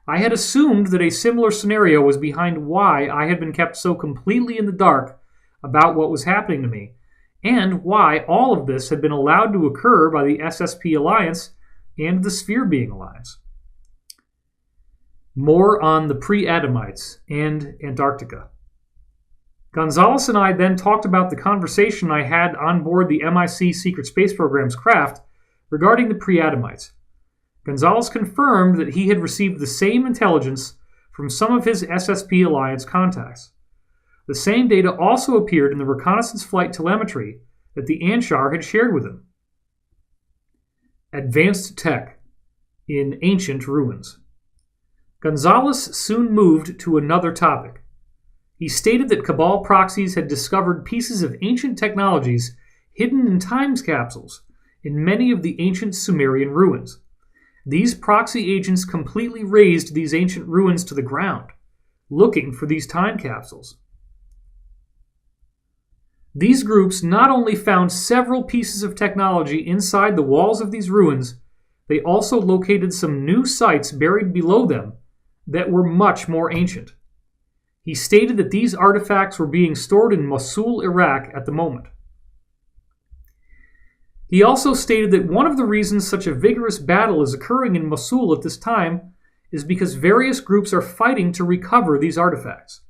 I had assumed that a similar scenario was behind why I had been kept so completely in the dark about what was happening to me, and why all of this had been allowed to occur by the SSP Alliance and the Sphere Being Alliance. More on the pre-Adamites and Antarctica. Gonzalez and I then talked about the conversation I had on board the MIC Secret Space Program's craft regarding the pre-Adamites. Gonzalez confirmed that he had received the same intelligence from some of his SSP Alliance contacts. The same data also appeared in the reconnaissance flight telemetry that the Anshar had shared with him. Advanced tech in ancient ruins. Gonzalez soon moved to another topic. He stated that Cabal proxies had discovered pieces of ancient technologies hidden in time capsules in many of the ancient Sumerian ruins. These proxy agents completely razed these ancient ruins to the ground, looking for these time capsules. These groups not only found several pieces of technology inside the walls of these ruins, they also located some new sites buried below them that were much more ancient. He stated that these artifacts were being stored in Mosul, Iraq at the moment. He also stated that one of the reasons such a vigorous battle is occurring in Mosul at this time is because various groups are fighting to recover these artifacts.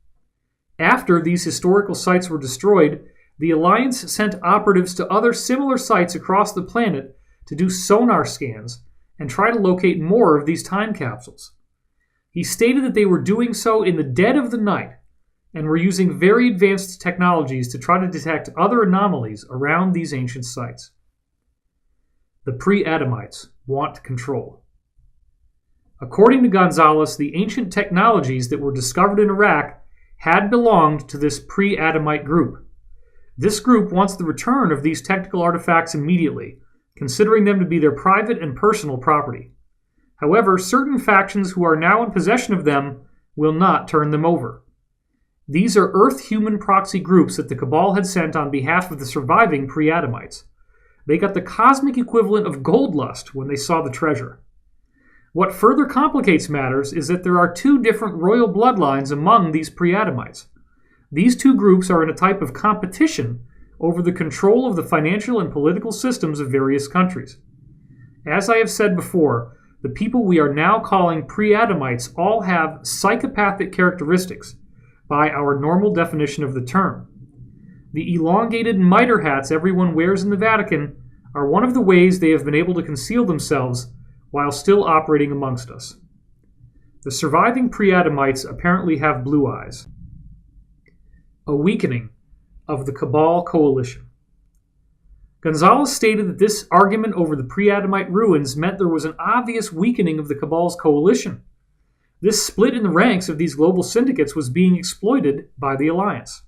After these historical sites were destroyed, the Alliance sent operatives to other similar sites across the planet to do sonar scans and try to locate more of these time capsules. He stated that they were doing so in the dead of the night and were using very advanced technologies to try to detect other anomalies around these ancient sites. The pre-Adamites want control. According to Gonzalez, the ancient technologies that were discovered in Iraq had belonged to this pre-Adamite group. This group wants the return of these technical artifacts immediately, considering them to be their private and personal property. However, certain factions who are now in possession of them will not turn them over. These are Earth-human proxy groups that the Cabal had sent on behalf of the surviving pre-Adamites. They got the cosmic equivalent of gold lust when they saw the treasure. What further complicates matters is that there are two different royal bloodlines among these pre-Adamites. These two groups are in a type of competition over the control of the financial and political systems of various countries. As I have said before, the people we are now calling pre-Adamites all have psychopathic characteristics by our normal definition of the term. The elongated mitre hats everyone wears in the Vatican are one of the ways they have been able to conceal themselves while still operating amongst us. The surviving pre-Adamites apparently have blue eyes. A weakening of the Cabal coalition. Gonzalez stated that this argument over the pre-Adamite ruins meant there was an obvious weakening of the Cabal's coalition. This split in the ranks of these global syndicates was being exploited by the Alliance.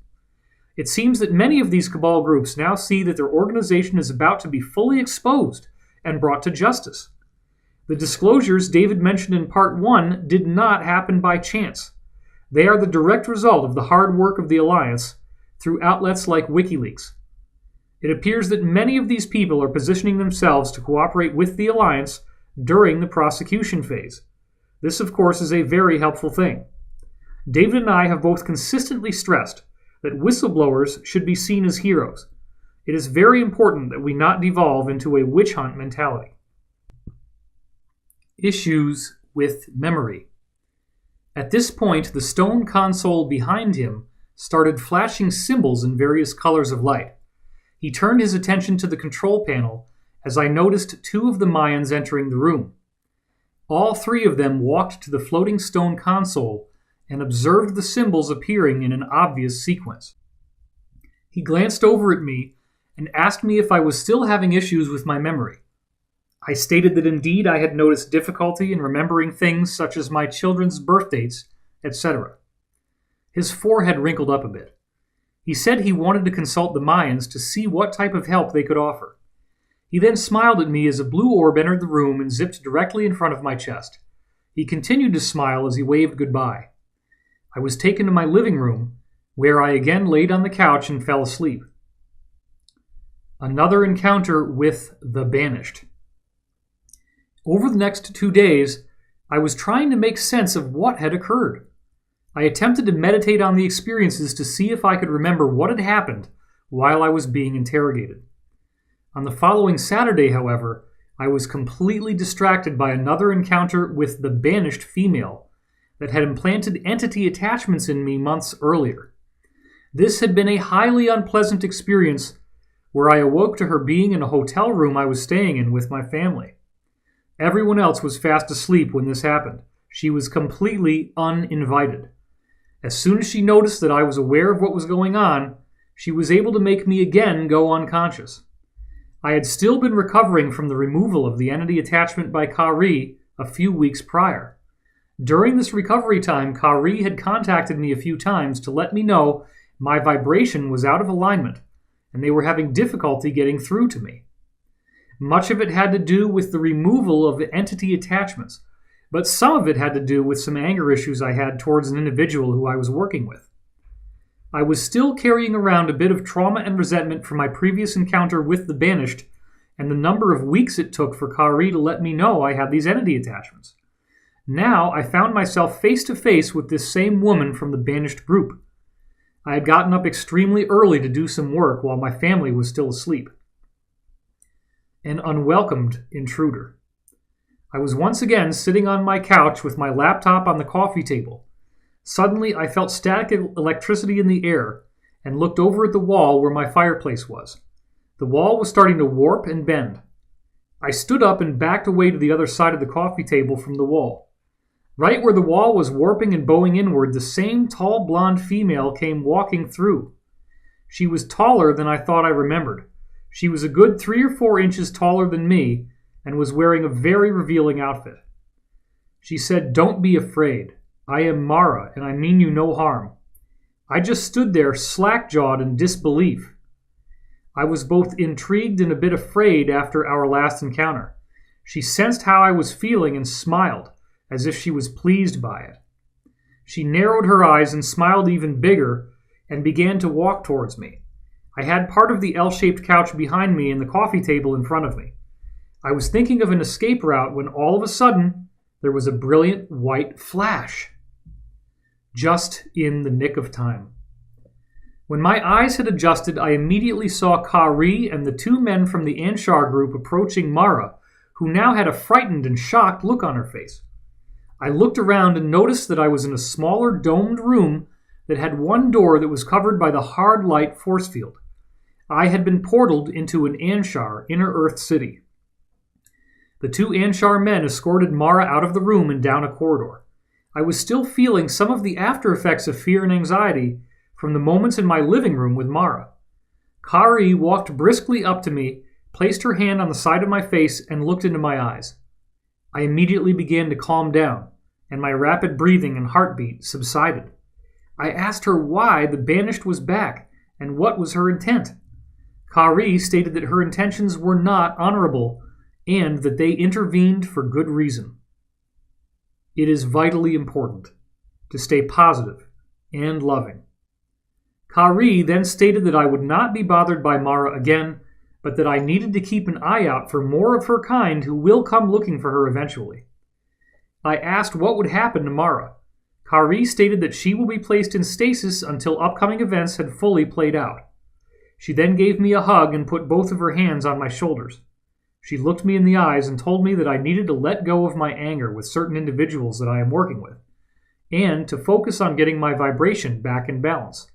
It seems that many of these Cabal groups now see that their organization is about to be fully exposed and brought to justice. The disclosures David mentioned in Part 1 did not happen by chance. They are the direct result of the hard work of the Alliance through outlets like WikiLeaks. It appears that many of these people are positioning themselves to cooperate with the Alliance during the prosecution phase. This, of course, is a very helpful thing. David and I have both consistently stressed that whistleblowers should be seen as heroes. It is very important that we not devolve into a witch hunt mentality. Issues with memory. At this point, the stone console behind him started flashing symbols in various colors of light. He turned his attention to the control panel as I noticed two of the Mayans entering the room. All three of them walked to the floating stone console and observed the symbols appearing in an obvious sequence. He glanced over at me and asked me if I was still having issues with my memory. I stated that indeed I had noticed difficulty in remembering things such as my children's birth dates, etc. His forehead wrinkled up a bit. He said he wanted to consult the Mayans to see what type of help they could offer. He then smiled at me as a blue orb entered the room and zipped directly in front of my chest. He continued to smile as he waved goodbye. I was taken to my living room, where I again laid on the couch and fell asleep. Another encounter with the Banished. Over the next 2 days, I was trying to make sense of what had occurred. I attempted to meditate on the experiences to see if I could remember what had happened while I was being interrogated. On the following Saturday, however, I was completely distracted by another encounter with the Banished female that had implanted entity attachments in me months earlier. This had been a highly unpleasant experience where I awoke to her being in a hotel room I was staying in with my family. Everyone else was fast asleep when this happened. She was completely uninvited. As soon as she noticed that I was aware of what was going on, she was able to make me again go unconscious. I had still been recovering from the removal of the entity attachment by Kari a few weeks prior. During this recovery time, Kari had contacted me a few times to let me know my vibration was out of alignment, and they were having difficulty getting through to me. Much of it had to do with the removal of the entity attachments, but some of it had to do with some anger issues I had towards an individual who I was working with. I was still carrying around a bit of trauma and resentment from my previous encounter with the Banished and the number of weeks it took for Kari to let me know I had these entity attachments. Now I found myself face to face with this same woman from the Banished group. I had gotten up extremely early to do some work while my family was still asleep. An unwelcomed intruder. I was once again sitting on my couch with my laptop on the coffee table. Suddenly, I felt static electricity in the air and looked over at the wall where my fireplace was. The wall was starting to warp and bend. I stood up and backed away to the other side of the coffee table from the wall. Right where the wall was warping and bowing inward, the same tall blonde female came walking through. She was taller than I thought I remembered. She was a good 3 or 4 inches taller than me and was wearing a very revealing outfit. She said, "Don't be afraid. I am Mara, and I mean you no harm." I just stood there slack-jawed in disbelief. I was both intrigued and a bit afraid after our last encounter. She sensed how I was feeling and smiled, as if she was pleased by it. She narrowed her eyes and smiled even bigger and began to walk towards me. I had part of the L-shaped couch behind me and the coffee table in front of me. I was thinking of an escape route when all of a sudden there was a brilliant white flash. Just in the nick of time. When my eyes had adjusted, I immediately saw Kari and the 2 men from the Anshar group approaching Mara, who now had a frightened and shocked look on her face. I looked around and noticed that I was in a smaller domed room that had one door that was covered by the hard light force field. I had been portaled into an Anshar, inner Earth city. The 2 Anshar men escorted Mara out of the room and down a corridor. I was still feeling some of the after effects of fear and anxiety from the moments in my living room with Mara. Kari walked briskly up to me, placed her hand on the side of my face, and looked into my eyes. I immediately began to calm down, and my rapid breathing and heartbeat subsided. I asked her why the Banished was back, and what was her intent. Kari stated that her intentions were not honorable, and that they intervened for good reason. It is vitally important to stay positive and loving. Kari then stated that I would not be bothered by Mara again, but that I needed to keep an eye out for more of her kind who will come looking for her eventually. I asked what would happen to Mara. Kari stated that she will be placed in stasis until upcoming events had fully played out. She then gave me a hug and put both of her hands on my shoulders. She looked me in the eyes and told me that I needed to let go of my anger with certain individuals that I am working with, and to focus on getting my vibration back in balance.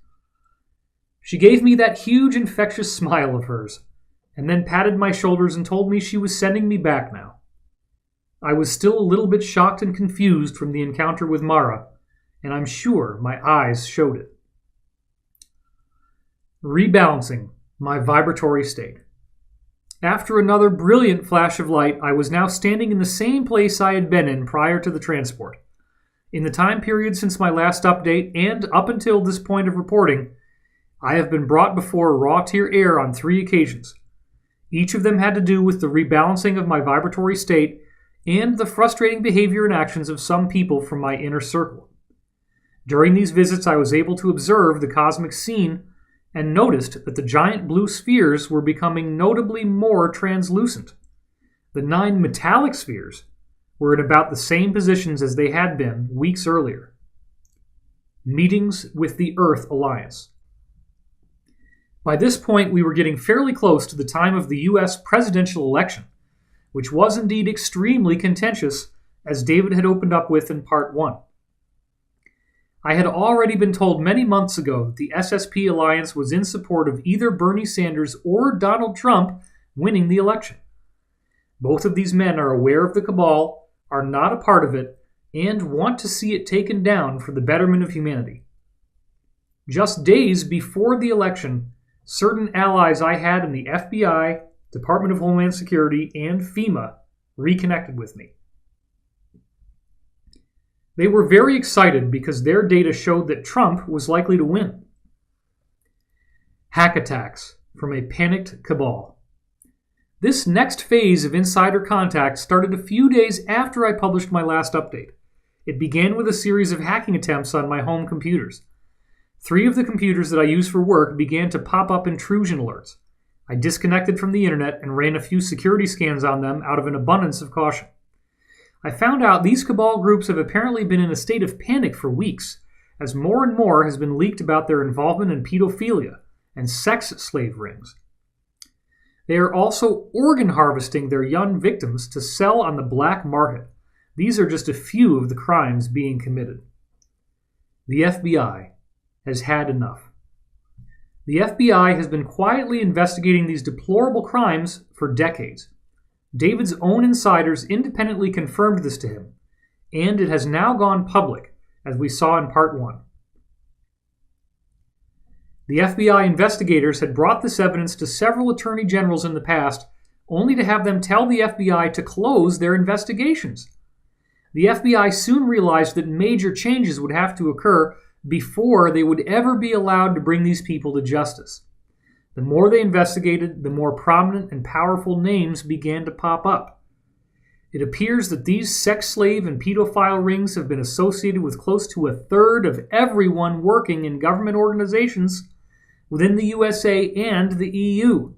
She gave me that huge infectious smile of hers, and then patted my shoulders and told me she was sending me back now. I was still a little bit shocked and confused from the encounter with Mara, and I'm sure my eyes showed it. Rebalancing my vibratory state. After another brilliant flash of light, I was now standing in the same place I had been in prior to the transport. In the time period since my last update, and up until this point of reporting, I have been brought before raw tier air on 3 occasions. Each of them had to do with the rebalancing of my vibratory state and the frustrating behavior and actions of some people from my inner circle. During these visits, I was able to observe the cosmic scene and noticed that the giant blue spheres were becoming notably more translucent. The 9 metallic spheres were in about the same positions as they had been weeks earlier. Meetings with the Earth Alliance. By this point, we were getting fairly close to the time of the U.S. presidential election, which was indeed extremely contentious, as David had opened up with in Part 1. I had already been told many months ago that the SSP Alliance was in support of either Bernie Sanders or Donald Trump winning the election. Both of these men are aware of the Cabal, are not a part of it, and want to see it taken down for the betterment of humanity. Just days before the election, certain allies I had in the FBI, Department of Homeland Security, and FEMA reconnected with me. They were very excited because their data showed that Trump was likely to win. Hack attacks from a panicked Cabal. This next phase of insider contact started a few days after I published my last update. It began with a series of hacking attempts on my home computers. 3 of the computers that I use for work began to pop up intrusion alerts. I disconnected from the internet and ran a few security scans on them out of an abundance of caution. I found out these Cabal groups have apparently been in a state of panic for weeks, as more and more has been leaked about their involvement in pedophilia and sex slave rings. They are also organ harvesting their young victims to sell on the black market. These are just a few of the crimes being committed. The FBI has had enough. The FBI has been quietly investigating these deplorable crimes for decades. David's own insiders independently confirmed this to him, and it has now gone public, as we saw in Part 1. The FBI investigators had brought this evidence to several attorney generals in the past, only to have them tell the FBI to close their investigations. The FBI soon realized that major changes would have to occur before they would ever be allowed to bring these people to justice. The more they investigated, the more prominent and powerful names began to pop up. It appears that these sex slave and pedophile rings have been associated with close to 1/3 of everyone working in government organizations within the USA and the EU.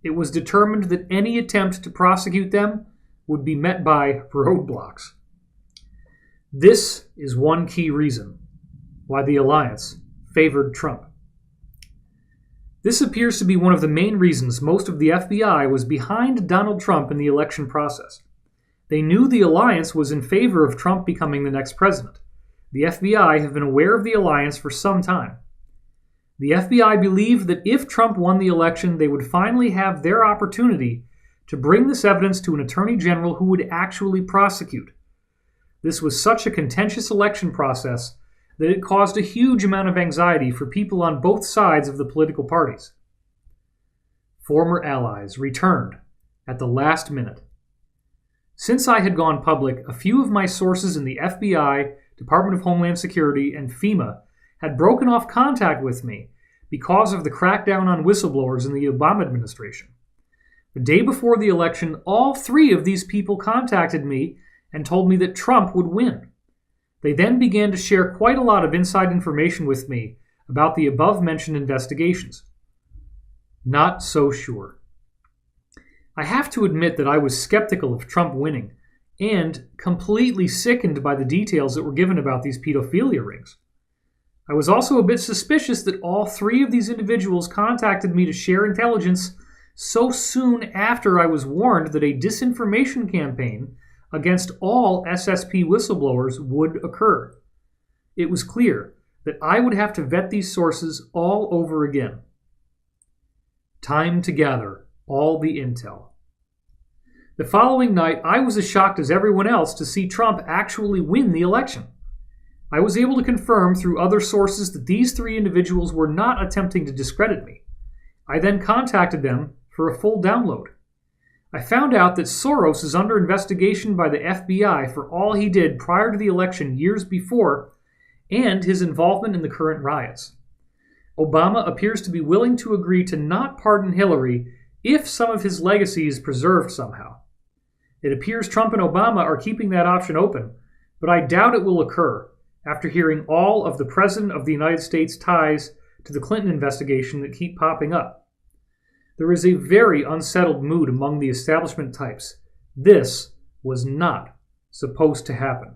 It was determined that any attempt to prosecute them would be met by roadblocks. This is one key reason why the alliance favored Trump. This appears to be one of the main reasons most of the FBI was behind Donald Trump in the election process. They knew the alliance was in favor of Trump becoming the next president. The FBI have been aware of the alliance for some time. The FBI believed that if Trump won the election, they would finally have their opportunity to bring this evidence to an attorney general who would actually prosecute. This was such a contentious election process that it caused a huge amount of anxiety for people on both sides of the political parties. Former allies returned at the last minute. Since I had gone public, a few of my sources in the FBI, Department of Homeland Security, and FEMA had broken off contact with me because of the crackdown on whistleblowers in the Obama administration. The day before the election, all 3 of these people contacted me and told me that Trump would win. They then began to share quite a lot of inside information with me about the above-mentioned investigations. Not so sure. I have to admit that I was skeptical of Trump winning and completely sickened by the details that were given about these pedophilia rings. I was also a bit suspicious that all 3 of these individuals contacted me to share intelligence so soon after I was warned that a disinformation campaign against all SSP whistleblowers would occur. It was clear that I would have to vet these sources all over again. Time to gather all the intel. The following night, I was as shocked as everyone else to see Trump actually win the election. I was able to confirm through other sources that these 3 individuals were not attempting to discredit me. I then contacted them for a full download. I found out that Soros is under investigation by the FBI for all he did prior to the election years before and his involvement in the current riots. Obama appears to be willing to agree to not pardon Hillary if some of his legacy is preserved somehow. It appears Trump and Obama are keeping that option open, but I doubt it will occur after hearing all of the President of the United States ties to the Clinton investigation that keep popping up. There is a very unsettled mood among the establishment types. This was not supposed to happen.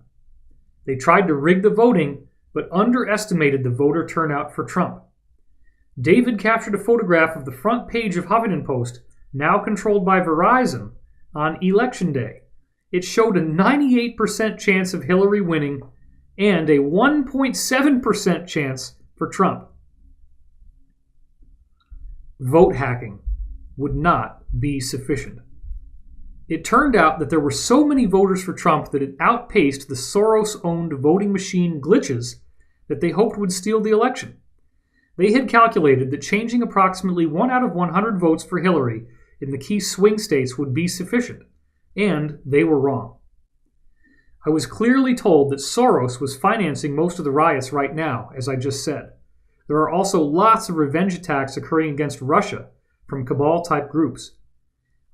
They tried to rig the voting, but underestimated the voter turnout for Trump. David captured a photograph of the front page of Huffington Post, now controlled by Verizon, on Election Day. It showed a 98% chance of Hillary winning and a 1.7% chance for Trump. Vote hacking would not be sufficient. It turned out that there were so many voters for Trump that it outpaced the Soros-owned voting machine glitches that they hoped would steal the election. They had calculated that changing approximately 1 out of 100 votes for Hillary in the key swing states would be sufficient, and they were wrong. I was clearly told that Soros was financing most of the riots right now, as I just said. There are also lots of revenge attacks occurring against Russia from Cabal-type groups.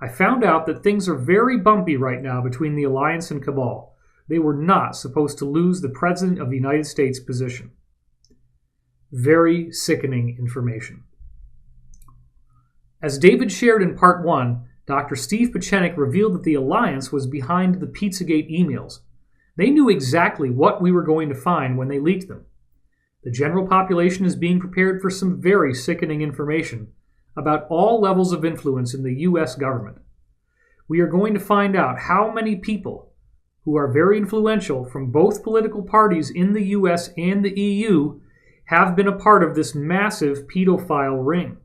I found out that things are very bumpy right now between the Alliance and Cabal. They were not supposed to lose the President of the United States position. Very sickening information. As David shared in Part 1, Dr. Steve Pieczenik revealed that the Alliance was behind the Pizzagate emails. They knew exactly what we were going to find when they leaked them. The general population is being prepared for some very sickening information about all levels of influence in the U.S. government. We are going to find out how many people who are very influential from both political parties in the U.S. and the EU have been a part of this massive pedophile ring.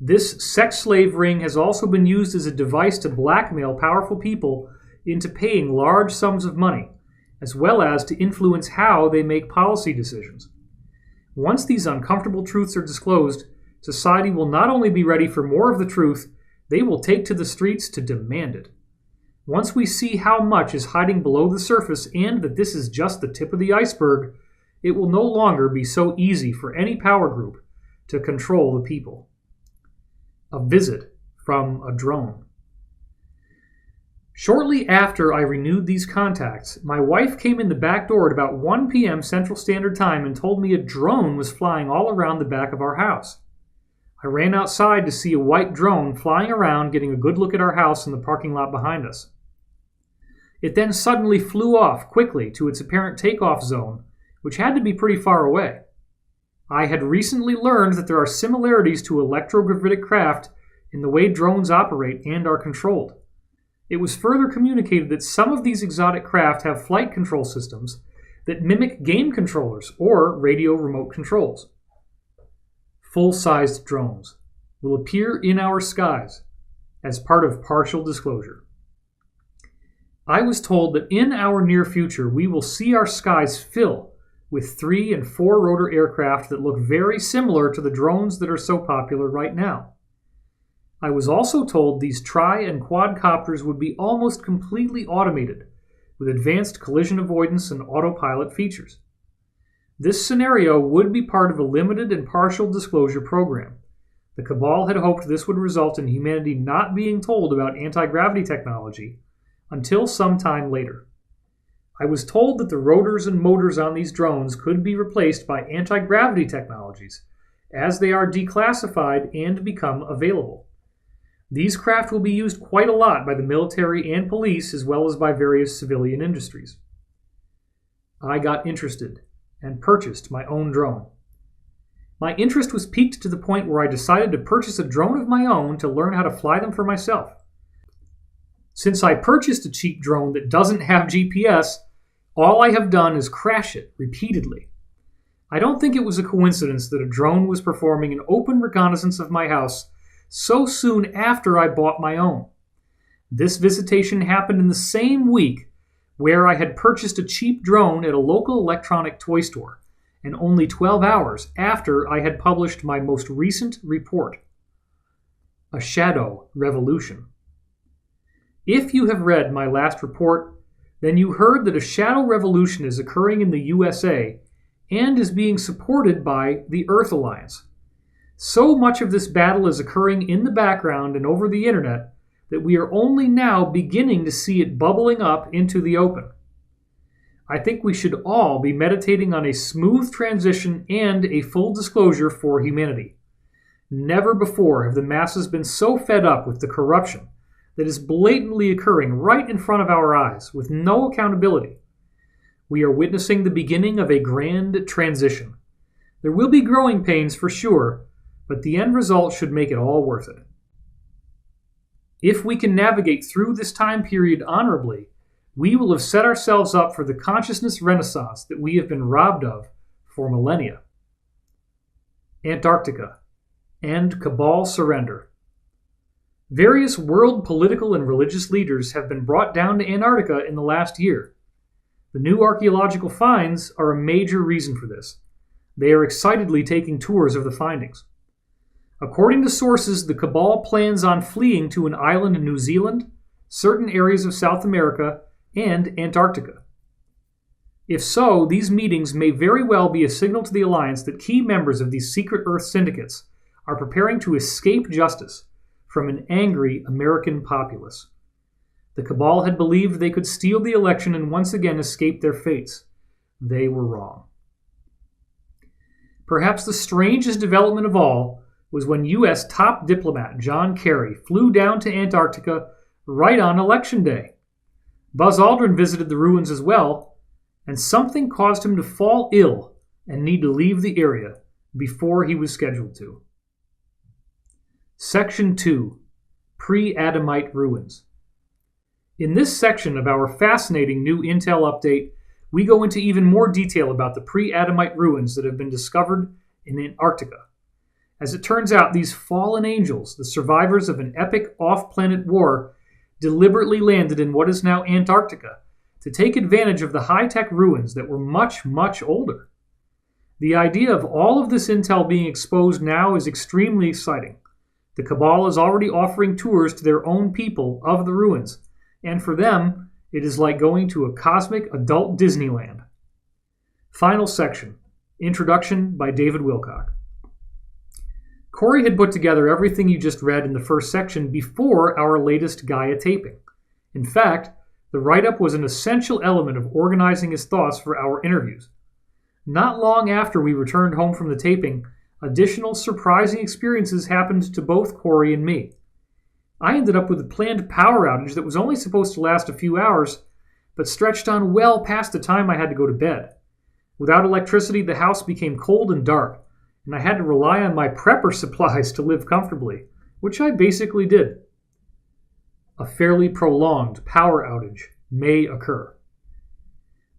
This sex slave ring has also been used as a device to blackmail powerful people into paying large sums of money, as well as to influence how they make policy decisions. Once these uncomfortable truths are disclosed, society will not only be ready for more of the truth, they will take to the streets to demand it. Once we see how much is hiding below the surface and that this is just the tip of the iceberg, it will no longer be so easy for any power group to control the people. A visit from a drone. Shortly after I renewed these contacts, my wife came in the back door at about 1 p.m. Central Standard Time and told me a drone was flying all around the back of our house. I ran outside to see a white drone flying around, getting a good look at our house and the parking lot behind us. It then suddenly flew off quickly to its apparent takeoff zone, which had to be pretty far away. I had recently learned that there are similarities to electrogravitic craft in the way drones operate and are controlled. It was further communicated that some of these exotic craft have flight control systems that mimic game controllers or radio remote controls. Full-sized drones will appear in our skies as part of partial disclosure. I was told that in our near future we will see our skies fill with 3- and 4-rotor aircraft that look very similar to the drones that are so popular right now. I was also told these tri- and quadcopters would be almost completely automated, with advanced collision avoidance and autopilot features. This scenario would be part of a limited and partial disclosure program. The Cabal had hoped this would result in humanity not being told about anti-gravity technology until some time later. I was told that the rotors and motors on these drones could be replaced by anti-gravity technologies as they are declassified and become available. These craft will be used quite a lot by the military and police, as well as by various civilian industries. I got interested and purchased my own drone. My interest was piqued to the point where I decided to purchase a drone of my own to learn how to fly them for myself. Since I purchased a cheap drone that doesn't have GPS, all I have done is crash it repeatedly. I don't think it was a coincidence that a drone was performing an open reconnaissance of my house so soon after I bought my own. This visitation happened in the same week where I had purchased a cheap drone at a local electronic toy store, and only 12 hours after I had published my most recent report, A Shadow Revolution. If you have read my last report, then you heard that a shadow revolution is occurring in the USA and is being supported by the Earth Alliance. So much of this battle is occurring in the background and over the internet that we are only now beginning to see it bubbling up into the open. I think we should all be meditating on a smooth transition and a full disclosure for humanity. Never before have the masses been so fed up with the corruption that is blatantly occurring right in front of our eyes with no accountability. We are witnessing the beginning of a grand transition. There will be growing pains for sure, but the end result should make it all worth it. If we can navigate through this time period honorably, we will have set ourselves up for the consciousness renaissance that we have been robbed of for millennia. Antarctica and Cabal surrender. Various world political and religious leaders have been brought down to Antarctica in the last year. The new archaeological finds are a major reason for this. They are excitedly taking tours of the findings. According to sources, the Cabal plans on fleeing to an island in New Zealand, certain areas of South America, and Antarctica. If so, these meetings may very well be a signal to the Alliance that key members of these secret Earth syndicates are preparing to escape justice from an angry American populace. The Cabal had believed they could steal the election and once again escape their fates. They were wrong. Perhaps the strangest development of all was when U.S. top diplomat John Kerry flew down to Antarctica right on Election Day. Buzz Aldrin visited the ruins as well, and something caused him to fall ill and need to leave the area before he was scheduled to. Section 2. Pre-Adamite Ruins. In this section of our fascinating new intel update, we go into even more detail about the pre-Adamite ruins that have been discovered in Antarctica. As it turns out, these fallen angels, the survivors of an epic off-planet war, deliberately landed in what is now Antarctica to take advantage of the high-tech ruins that were much, much older. The idea of all of this intel being exposed now is extremely exciting. The Cabal is already offering tours to their own people of the ruins, and for them, it is like going to a cosmic adult Disneyland. Final section. Introduction by David Wilcock. Corey had put together everything you just read in the first section before our latest Gaia taping. In fact, the write-up was an essential element of organizing his thoughts for our interviews. Not long after we returned home from the taping, additional surprising experiences happened to both Corey and me. I ended up with a planned power outage that was only supposed to last a few hours, but stretched on well past the time I had to go to bed. Without electricity, the house became cold and dark, and I had to rely on my prepper supplies to live comfortably, which I basically did. A fairly prolonged power outage may occur.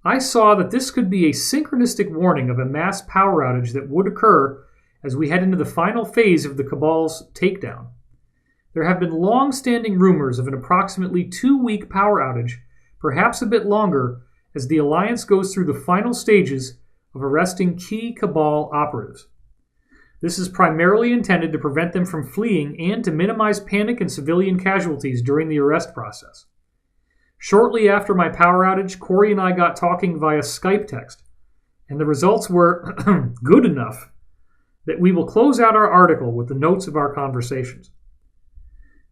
I saw that this could be a synchronistic warning of a mass power outage that would occur as we head into the final phase of the Cabal's takedown. There have been long-standing rumors of an approximately 2-week power outage, perhaps a bit longer, as the Alliance goes through the final stages of arresting key Cabal operatives. This is primarily intended to prevent them from fleeing and to minimize panic and civilian casualties during the arrest process. Shortly after my power outage, Corey and I got talking via Skype text, and the results were good enough that we will close out our article with the notes of our conversations.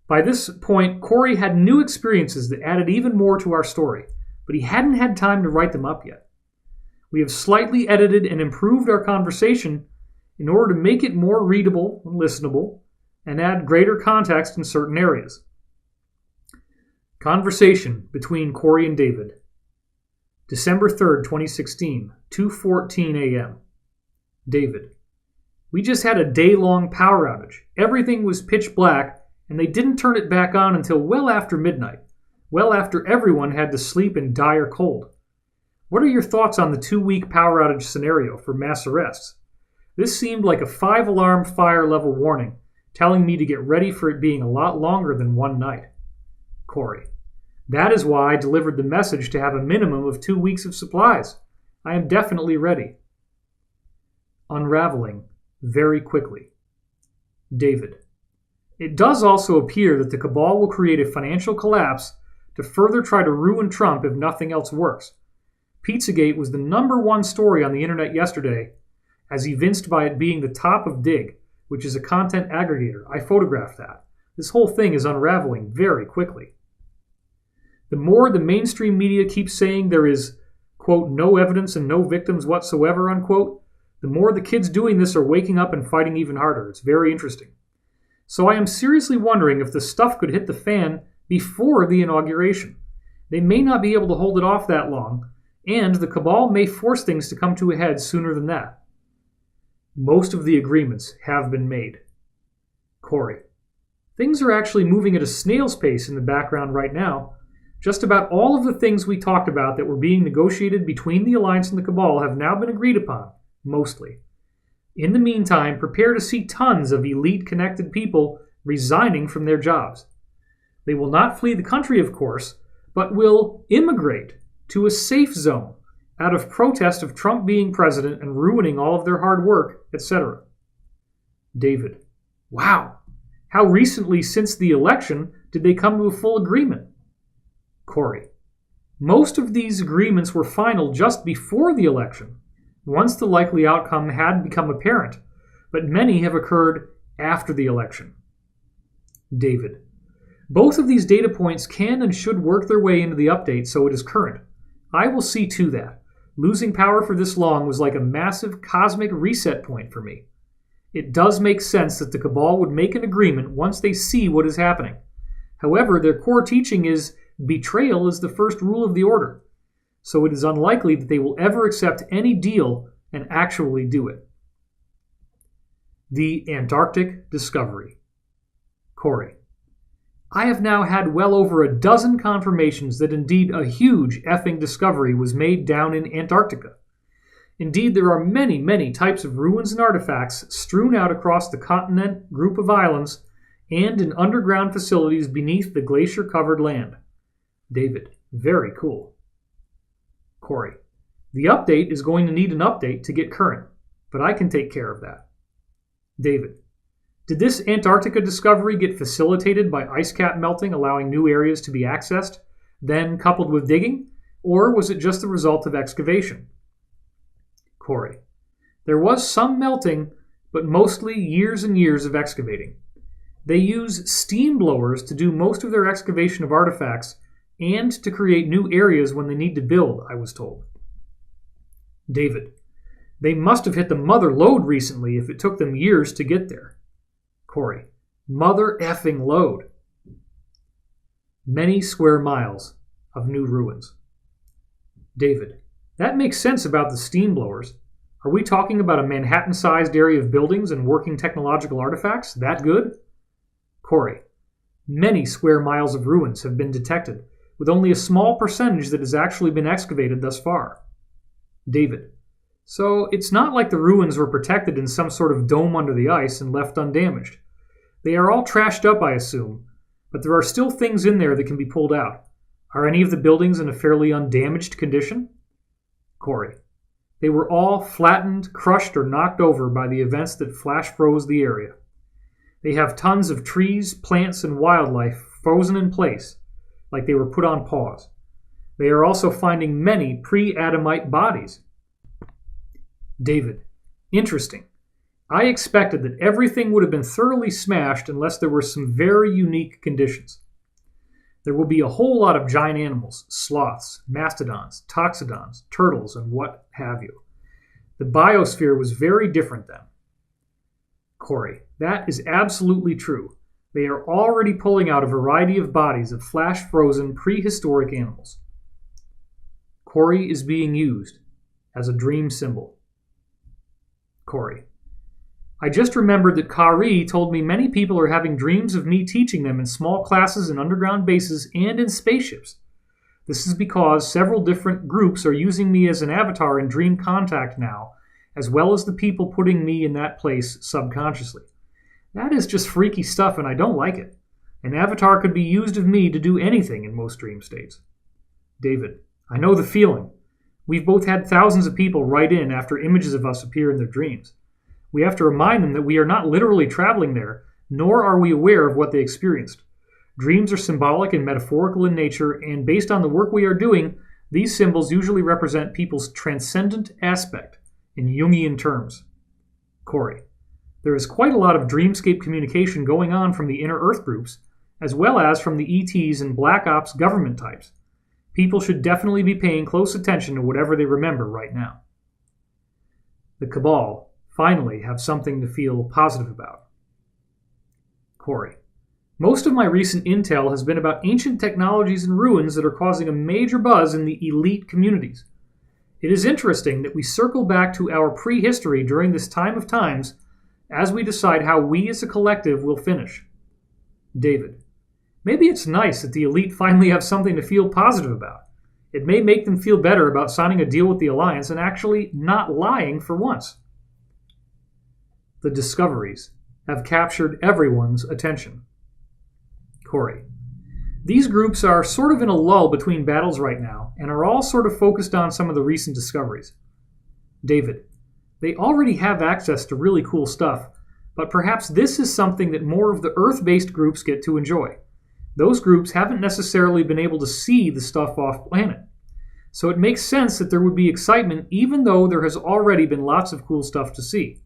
By this point, Corey had new experiences that added even more to our story, but he hadn't had time to write them up yet. We have slightly edited and improved our conversation in order to make it more readable and listenable, and add greater context in certain areas. Conversation between Corey and David. December 3rd, 2016, 2:14 a.m. David: we just had a day-long power outage. Everything was pitch black, and they didn't turn it back on until well after midnight, well after everyone had to sleep in dire cold. What are your thoughts on the 2-week power outage scenario for mass arrests? This seemed like a 5-alarm fire level warning, telling me to get ready for it being a lot longer than one night. Corey: that is why I delivered the message to have a minimum of 2 weeks of supplies. I am definitely ready. Unraveling very quickly. David: it does also appear that the Cabal will create a financial collapse to further try to ruin Trump if nothing else works. Pizzagate was the #1 story on the internet yesterday, as evinced by it being the top of Dig, which is a content aggregator. I photographed that. This whole thing is unraveling very quickly. The more the mainstream media keeps saying there is, quote, no evidence and no victims whatsoever, unquote, the more the kids doing this are waking up and fighting even harder. It's very interesting. So I am seriously wondering if the stuff could hit the fan before the inauguration. They may not be able to hold it off that long, and the Cabal may force things to come to a head sooner than that. Most of the agreements have been made. Corey. Things are actually moving at a snail's pace in the background right now. Just about all of the things we talked about that were being negotiated between the Alliance and the Cabal have now been agreed upon, mostly. In the meantime, prepare to see tons of elite connected people resigning from their jobs. They will not flee the country, of course, but will immigrate to a safe zone out of protest of Trump being president and ruining all of their hard work, etc. David. Wow. How recently since the election did they come to a full agreement? Corey. Most of these agreements were final just before the election, once the likely outcome had become apparent, but many have occurred after the election. David. Both of these data points can and should work their way into the update so it is current. I will see to that. Losing power for this long was like a massive cosmic reset point for me. It does make sense that the Cabal would make an agreement once they see what is happening. However, their core teaching is betrayal is the first rule of the order, so it is unlikely that they will ever accept any deal and actually do it. The Antarctic discovery. Corey. I have now had well over a dozen confirmations that indeed a huge effing discovery was made down in Antarctica. Indeed, there are many, many types of ruins and artifacts strewn out across the continent group of islands and in underground facilities beneath the glacier-covered land. David. Very cool. Corey. The update is going to need an update to get current, but I can take care of that. David. Did this Antarctica discovery get facilitated by ice cap melting, allowing new areas to be accessed, then coupled with digging, or was it just the result of excavation? Corey. There was some melting, but mostly years and years of excavating. They use steam blowers to do most of their excavation of artifacts and to create new areas when they need to build, I was told. David. They must have hit the mother lode recently if it took them years to get there. Corey. Mother effing lode. Many square miles of new ruins. David. That makes sense about the steam blowers. Are we talking about a Manhattan-sized area of buildings and working technological artifacts? That good? Corey. Many square miles of ruins have been detected, with only a small percentage that has actually been excavated thus far. David. So it's not like the ruins were protected in some sort of dome under the ice and left undamaged. They are all trashed up, I assume, but there are still things in there that can be pulled out. Are any of the buildings in a fairly undamaged condition? Corey. They were all flattened, crushed, or knocked over by the events that flash froze the area. They have tons of trees, plants, and wildlife frozen in place, like they were put on pause. They are also finding many pre-Adamite bodies. David. Interesting. I expected that everything would have been thoroughly smashed unless there were some very unique conditions. There will be a whole lot of giant animals, sloths, mastodons, toxodons, turtles, and what have you. The biosphere was very different then. Corey. That is absolutely true. They are already pulling out a variety of bodies of flash-frozen prehistoric animals. Corey is being used as a dream symbol. Corey. I just remembered that Kari told me many people are having dreams of me teaching them in small classes in underground bases and in spaceships. This is because several different groups are using me as an avatar in Dream Contact now, as well as the people putting me in that place subconsciously. That is just freaky stuff and I don't like it. An avatar could be used of me to do anything in most dream states. David. I know the feeling. We've both had thousands of people write in after images of us appear in their dreams. We have to remind them that we are not literally traveling there, nor are we aware of what they experienced. Dreams are symbolic and metaphorical in nature, and based on the work we are doing, these symbols usually represent people's transcendent aspect in Jungian terms. Corey. There is quite a lot of dreamscape communication going on from the inner Earth groups, as well as from the ETs and Black Ops government types. People should definitely be paying close attention to whatever they remember right now. The Cabal finally have something to feel positive about. Corey. Most of my recent intel has been about ancient technologies and ruins that are causing a major buzz in the elite communities. It is interesting that we circle back to our prehistory during this time of times as we decide how we as a collective will finish. David. Maybe it's nice that the elite finally have something to feel positive about. It may make them feel better about signing a deal with the Alliance and actually not lying for once. The discoveries have captured everyone's attention. Corey. These groups are sort of in a lull between battles right now and are all sort of focused on some of the recent discoveries. David. They already have access to really cool stuff, but perhaps this is something that more of the Earth-based groups get to enjoy. Those groups haven't necessarily been able to see the stuff off-planet. So it makes sense that there would be excitement even though there has already been lots of cool stuff to see.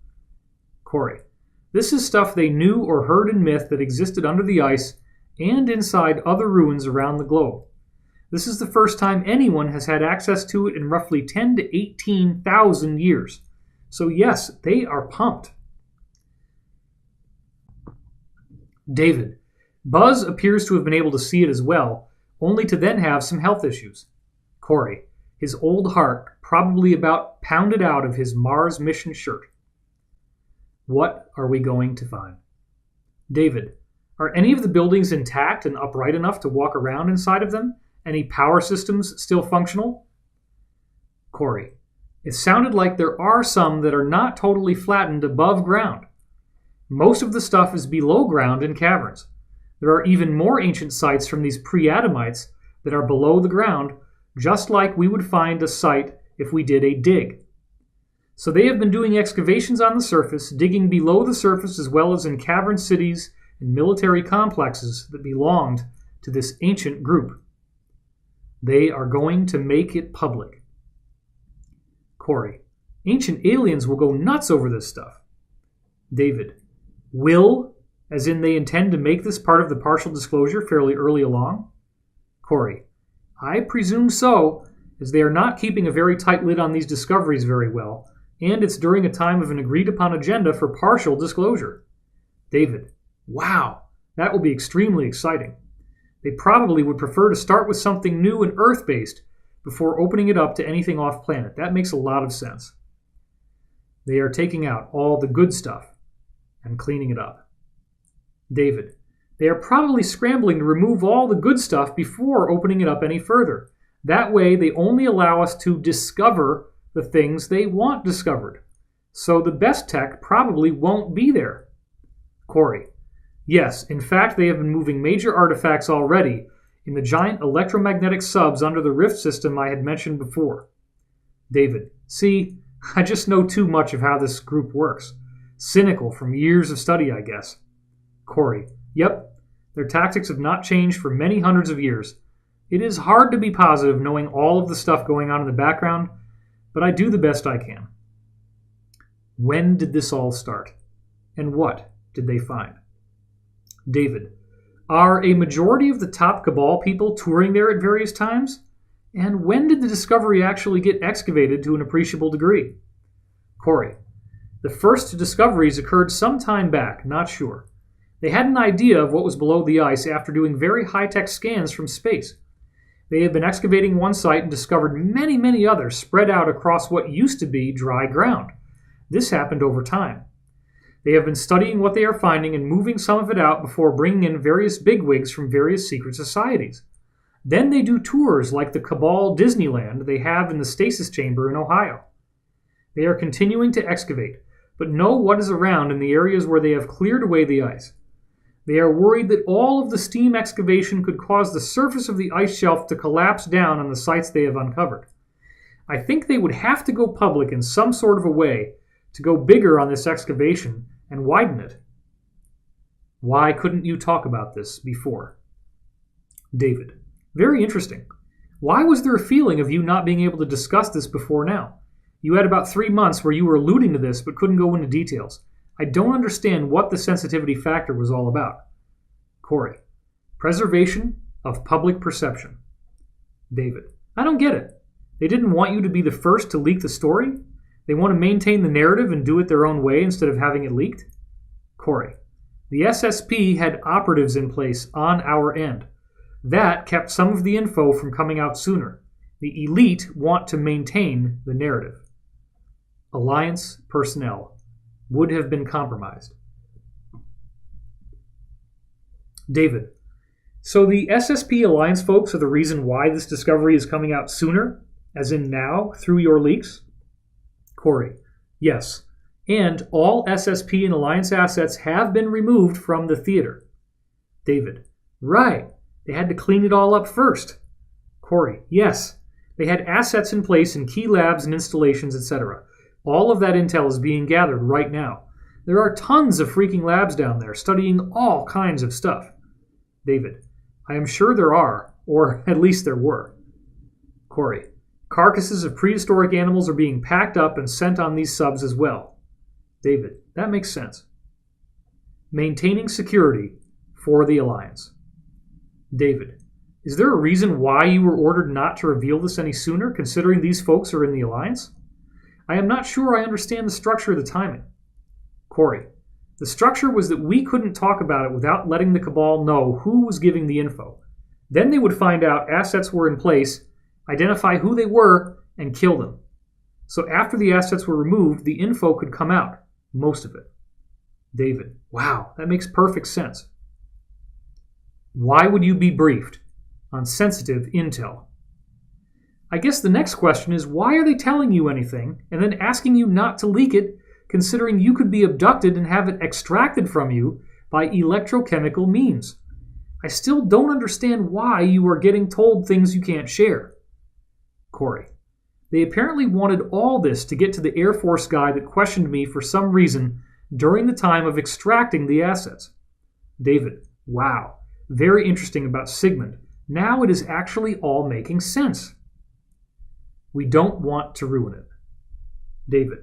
Corey. This is stuff they knew or heard in myth that existed under the ice and inside other ruins around the globe. This is the first time anyone has had access to it in roughly 10 to 18,000 years. So yes, they are pumped. David. Buzz appears to have been able to see it as well, only to then have some health issues. Corey. His old heart probably about pounded out of his Mars mission shirt. What are we going to find? David. Are any of the buildings intact and upright enough to walk around inside of them? Any power systems still functional? Corey. It sounded like there are some that are not totally flattened above ground. Most of the stuff is below ground in caverns. There are even more ancient sites from these pre-Adamites that are below the ground, just like we would find a site if we did a dig. So they have been doing excavations on the surface, digging below the surface as well as in cavern cities and military complexes that belonged to this ancient group. They are going to make it public. Corey. Ancient aliens will go nuts over this stuff. David. Will, as in they intend to make this part of the partial disclosure fairly early along? Corey. I presume so, as they are not keeping a very tight lid on these discoveries very well, and it's during a time of an agreed-upon agenda for partial disclosure. David. Wow, that will be extremely exciting. They probably would prefer to start with something new and Earth-based before opening it up to anything off-planet. That makes a lot of sense. They are taking out all the good stuff and cleaning it up. David. They are probably scrambling to remove all the good stuff before opening it up any further. That way, they only allow us to discover the things they want discovered. So the best tech probably won't be there. Corey. Yes, in fact, they have been moving major artifacts already in the giant electromagnetic subs under the rift system I had mentioned before. David. See, I just know too much of how this group works. Cynical from years of study, I guess. Corey. Yep, their tactics have not changed for many hundreds of years. It is hard to be positive knowing all of the stuff going on in the background, but I do the best I can. When did this all start? And what did they find? David. Are a majority of the top Cabal people touring there at various times? And when did the discovery actually get excavated to an appreciable degree? Corey. The first discoveries occurred some time back, not sure. They had an idea of what was below the ice after doing very high-tech scans from space. They had been excavating one site and discovered many, many others spread out across what used to be dry ground. This happened over time. They have been studying what they are finding and moving some of it out before bringing in various bigwigs from various secret societies. Then they do tours like the Cabal Disneyland they have in the stasis chamber in Ohio. They are continuing to excavate, but know what is around in the areas where they have cleared away the ice. They are worried that all of the steam excavation could cause the surface of the ice shelf to collapse down on the sites they have uncovered. I think they would have to go public in some sort of a way to go bigger on this excavation and widen it. Why couldn't you talk about this before? David. Very interesting. Why was there a feeling of you not being able to discuss this before now? You had about 3 months where you were alluding to this but couldn't go into details. I don't understand what the sensitivity factor was all about. Corey. Preservation of public perception. David. I don't get it. They didn't want you to be the first to leak the story? They want to maintain the narrative and do it their own way instead of having it leaked? Corey. The SSP had operatives in place on our end. That kept some of the info from coming out sooner. The elite want to maintain the narrative. Alliance personnel would have been compromised. David. So the SSP Alliance folks are the reason why this discovery is coming out sooner, as in now, through your leaks? Corey. Yes. And all SSP and Alliance assets have been removed from the theater. David. Right. They had to clean it all up first. Corey. Yes. They had assets in place in key labs and installations, etc. All of that intel is being gathered right now. There are tons of freaking labs down there studying all kinds of stuff. David. I am sure there are, or at least there were. Corey. Carcasses of prehistoric animals are being packed up and sent on these subs as well. David. That makes sense. Maintaining security for the Alliance. David. Is there a reason why you were ordered not to reveal this any sooner, considering these folks are in the Alliance? I am not sure I understand the structure of the timing. Corey. The structure was that we couldn't talk about it without letting the Cabal know who was giving the info. Then they would find out assets were in place, identify who they were, and kill them. So after the assets were removed, the info could come out. Most of it. David. Wow, that makes perfect sense. Why would you be briefed on sensitive intel? I guess the next question is, why are they telling you anything and then asking you not to leak it, considering you could be abducted and have it extracted from you by electrochemical means? I still don't understand why you are getting told things you can't share. Corey. They apparently wanted all this to get to the Air Force guy that questioned me for some reason during the time of extracting the assets. David. Wow. Very interesting about Sigmund. Now it is actually all making sense. We don't want to ruin it. David.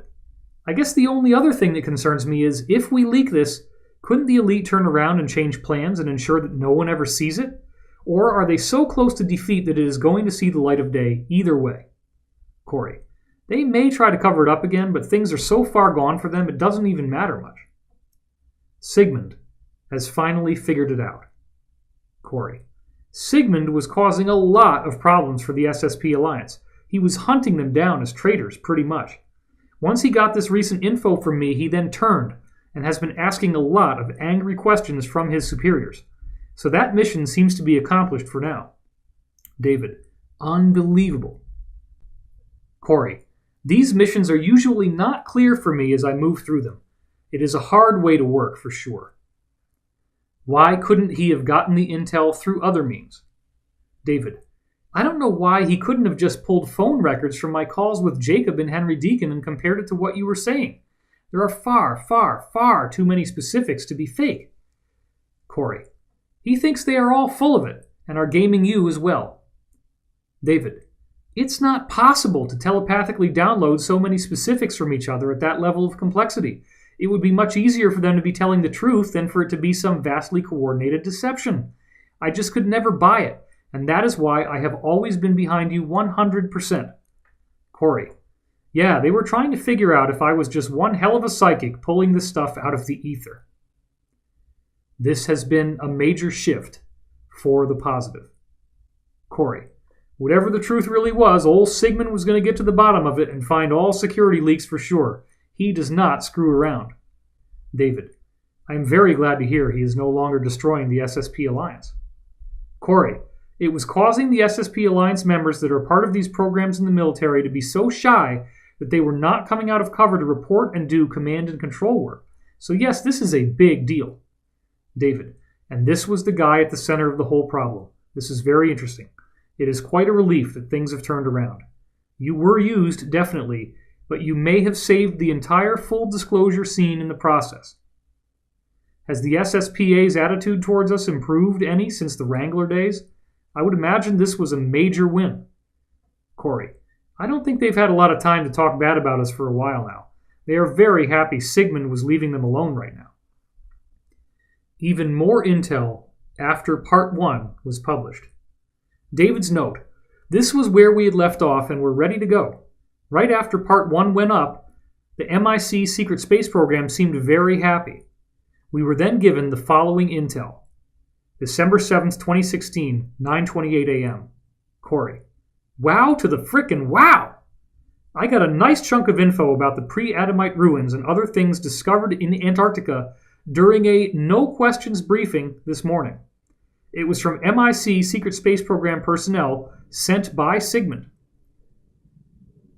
I guess the only other thing that concerns me is, if we leak this, couldn't the elite turn around and change plans and ensure that no one ever sees it? Or are they so close to defeat that it is going to see the light of day either way? Corey. They may try to cover it up again, but things are so far gone for them it doesn't even matter much. Sigmund has finally figured it out. Corey. Sigmund was causing a lot of problems for the SSP Alliance. He was hunting them down as traitors, pretty much. Once he got this recent info from me, he then turned and has been asking a lot of angry questions from his superiors. So that mission seems to be accomplished for now. David. Unbelievable. Corey. These missions are usually not clear for me as I move through them. It is a hard way to work, for sure. Why couldn't he have gotten the intel through other means? David. I don't know why he couldn't have just pulled phone records from my calls with Jacob and Henry Deacon and compared it to what you were saying. There are far too many specifics to be fake. Corey. He thinks they are all full of it and are gaming you as well. David. It's not possible to telepathically download so many specifics from each other at that level of complexity. It would be much easier for them to be telling the truth than for it to be some vastly coordinated deception. I just could never buy it, and that is why I have always been behind you 100%. Corey. Yeah, they were trying to figure out if I was just one hell of a psychic pulling this stuff out of the ether. This has been a major shift for the positive. Corey. Whatever the truth really was, old Sigmund was going to get to the bottom of it and find all security leaks for sure. He does not screw around. David. I am very glad to hear he is no longer destroying the SSP Alliance. Corey. It was causing the SSP Alliance members that are part of these programs in the military to be so shy that they were not coming out of cover to report and do command and control work. So yes, this is a big deal. David. And this was the guy at the center of the whole problem. This is very interesting. It is quite a relief that things have turned around. You were used, definitely, but you may have saved the entire full disclosure scene in the process. Has the SSPA's attitude towards us improved any since the Wrangler days? I would imagine this was a major win. Corey, I don't think they've had a lot of time to talk bad about us for a while now. They are very happy Sigmund was leaving them alone right now. Even more intel after Part 1 was published. David's note. This was where we had left off and were ready to go. Right after Part 1 went up, the MIC secret space program seemed very happy. We were then given the following intel. December 7th, 2016, 9:28 a.m. Corey. Wow to the frickin' wow! I got a nice chunk of info about the pre-Adamite ruins and other things discovered in Antarctica during a no-questions briefing this morning. It was from MIC Secret Space Program personnel sent by Sigmund.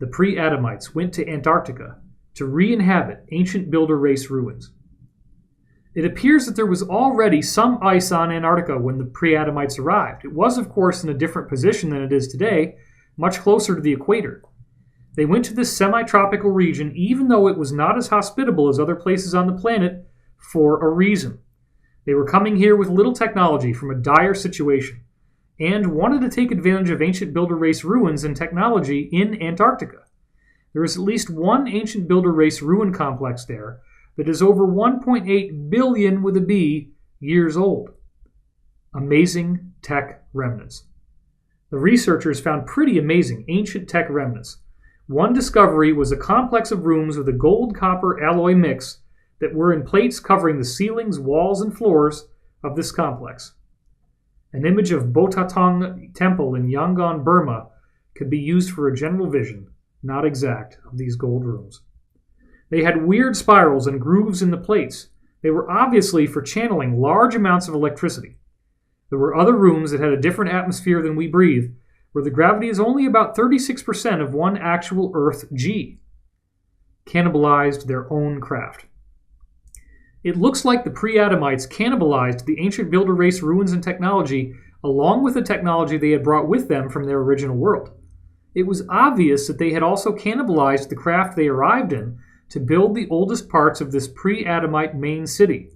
The pre-Adamites went to Antarctica to re-inhabit ancient builder race ruins. It appears that there was already some ice on Antarctica when the pre-Adamites arrived. It was, of course, in a different position than it is today, much closer to the equator. They went to this semi-tropical region even though it was not as hospitable as other places on the planet for a reason. They were coming here with little technology from a dire situation and wanted to take advantage of ancient builder race ruins and technology in Antarctica. There is at least one ancient builder race ruin complex there that is over 1.8 billion with a B years old. Amazing tech remnants. The researchers found pretty amazing ancient tech remnants. One discovery was a complex of rooms with a gold-copper alloy mix that were in plates covering the ceilings, walls, and floors of this complex. An image of Botatong Temple in Yangon, Burma, could be used for a general vision, not exact, of these gold rooms. They had weird spirals and grooves in the plates. They were obviously for channeling large amounts of electricity. There were other rooms that had a different atmosphere than we breathe, where the gravity is only about 36% of one actual Earth G. Cannibalized their own craft. It looks like the pre-Adamites cannibalized the ancient builder race ruins and technology along with the technology they had brought with them from their original world. It was obvious that they had also cannibalized the craft they arrived in to build the oldest parts of this pre-Adamite main city.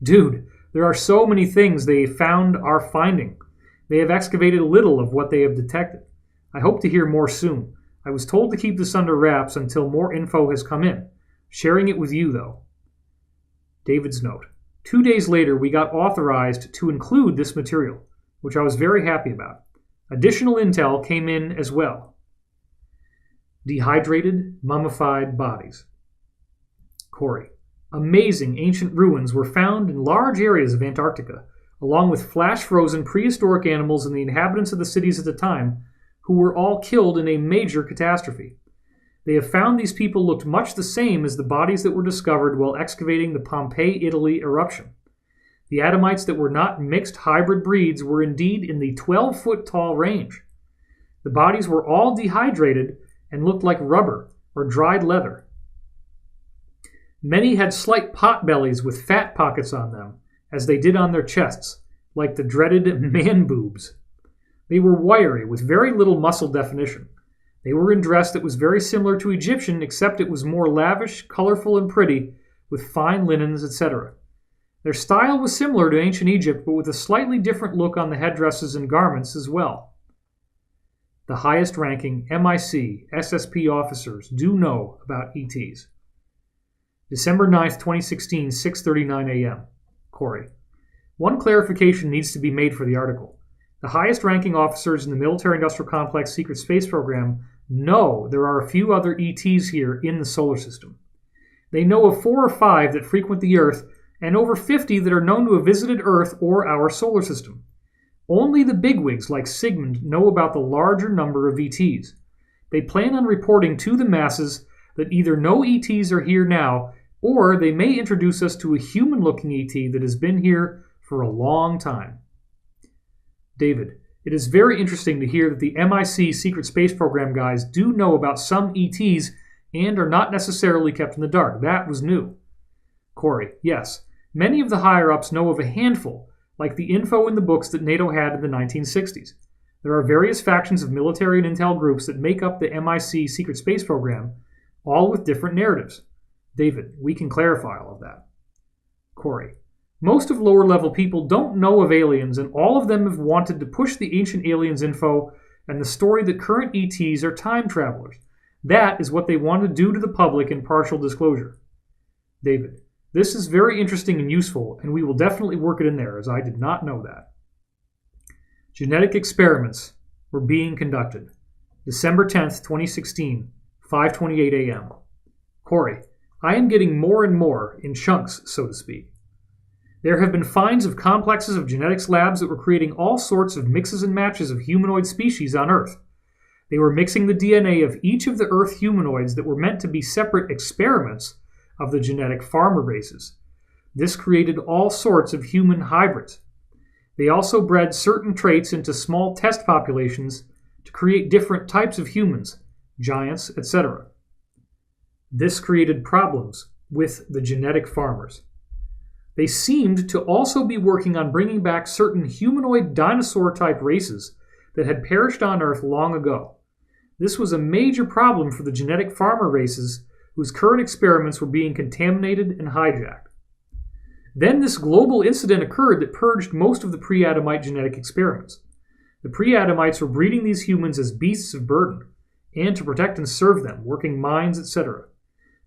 Dude, there are so many things they found are finding. They have excavated little of what they have detected. I hope to hear more soon. I was told to keep this under wraps until more info has come in. Sharing it with you, though. David's note. 2 days later, we got authorized to include this material, which I was very happy about. Additional intel came in as well. Dehydrated, mummified bodies. Corey. Amazing ancient ruins were found in large areas of Antarctica, along with flash-frozen prehistoric animals and the inhabitants of the cities at the time, who were all killed in a major catastrophe. They have found these people looked much the same as the bodies that were discovered while excavating the Pompeii, Italy eruption. The Adamites that were not mixed hybrid breeds were indeed in the 12-foot-tall range. The bodies were all dehydrated and looked like rubber or dried leather. Many had slight pot bellies with fat pockets on them, as they did on their chests, like the dreaded man boobs. They were wiry, with very little muscle definition. They were in dress that was very similar to Egyptian, except it was more lavish, colorful, and pretty, with fine linens, etc. Their style was similar to ancient Egypt, but with a slightly different look on the headdresses and garments as well. The highest-ranking MIC SSP officers do know about ETs. December 9th, 2016, 6:39 a.m. Corey. One clarification needs to be made for the article. The highest-ranking officers in the military-industrial complex secret space program know there are a few other ETs here in the solar system. They know of 4 or 5 that frequent the Earth, and over 50 that are known to have visited Earth or our solar system. Only the bigwigs like Sigmund know about the larger number of ETs. They plan on reporting to the masses that either no ETs are here now, or they may introduce us to a human-looking ET that has been here for a long time. David, it is very interesting to hear that the MIC Secret Space Program guys do know about some ETs and are not necessarily kept in the dark. That was new. Corey, yes. Many of the higher-ups know of a handful, like the info in the books that NATO had in the 1960s. There are various factions of military and intel groups that make up the MIC Secret Space Program, all with different narratives. David, we can clarify all of that. Corey, Most of lower-level people don't know of aliens, and all of them have wanted to push the ancient aliens info and the story that current ETs are time travelers. That is what they want to do to the public in partial disclosure. David, this is very interesting and useful, and we will definitely work it in there, as I did not know that. Genetic experiments were being conducted. December 10th, 2016, 5:28 a.m. Corey, I am getting more and more in chunks, so to speak. There have been finds of complexes of genetics labs that were creating all sorts of mixes and matches of humanoid species on Earth. They were mixing the DNA of each of the Earth humanoids that were meant to be separate experiments of the genetic farmer races. This created all sorts of human hybrids. They also bred certain traits into small test populations to create different types of humans, giants, etc. This created problems with the genetic farmers. They seemed to also be working on bringing back certain humanoid dinosaur-type races that had perished on Earth long ago. This was a major problem for the genetic farmer races whose current experiments were being contaminated and hijacked. Then this global incident occurred that purged most of the pre-Adamite genetic experiments. The pre-Adamites were breeding these humans as beasts of burden, and to protect and serve them, working mines, etc.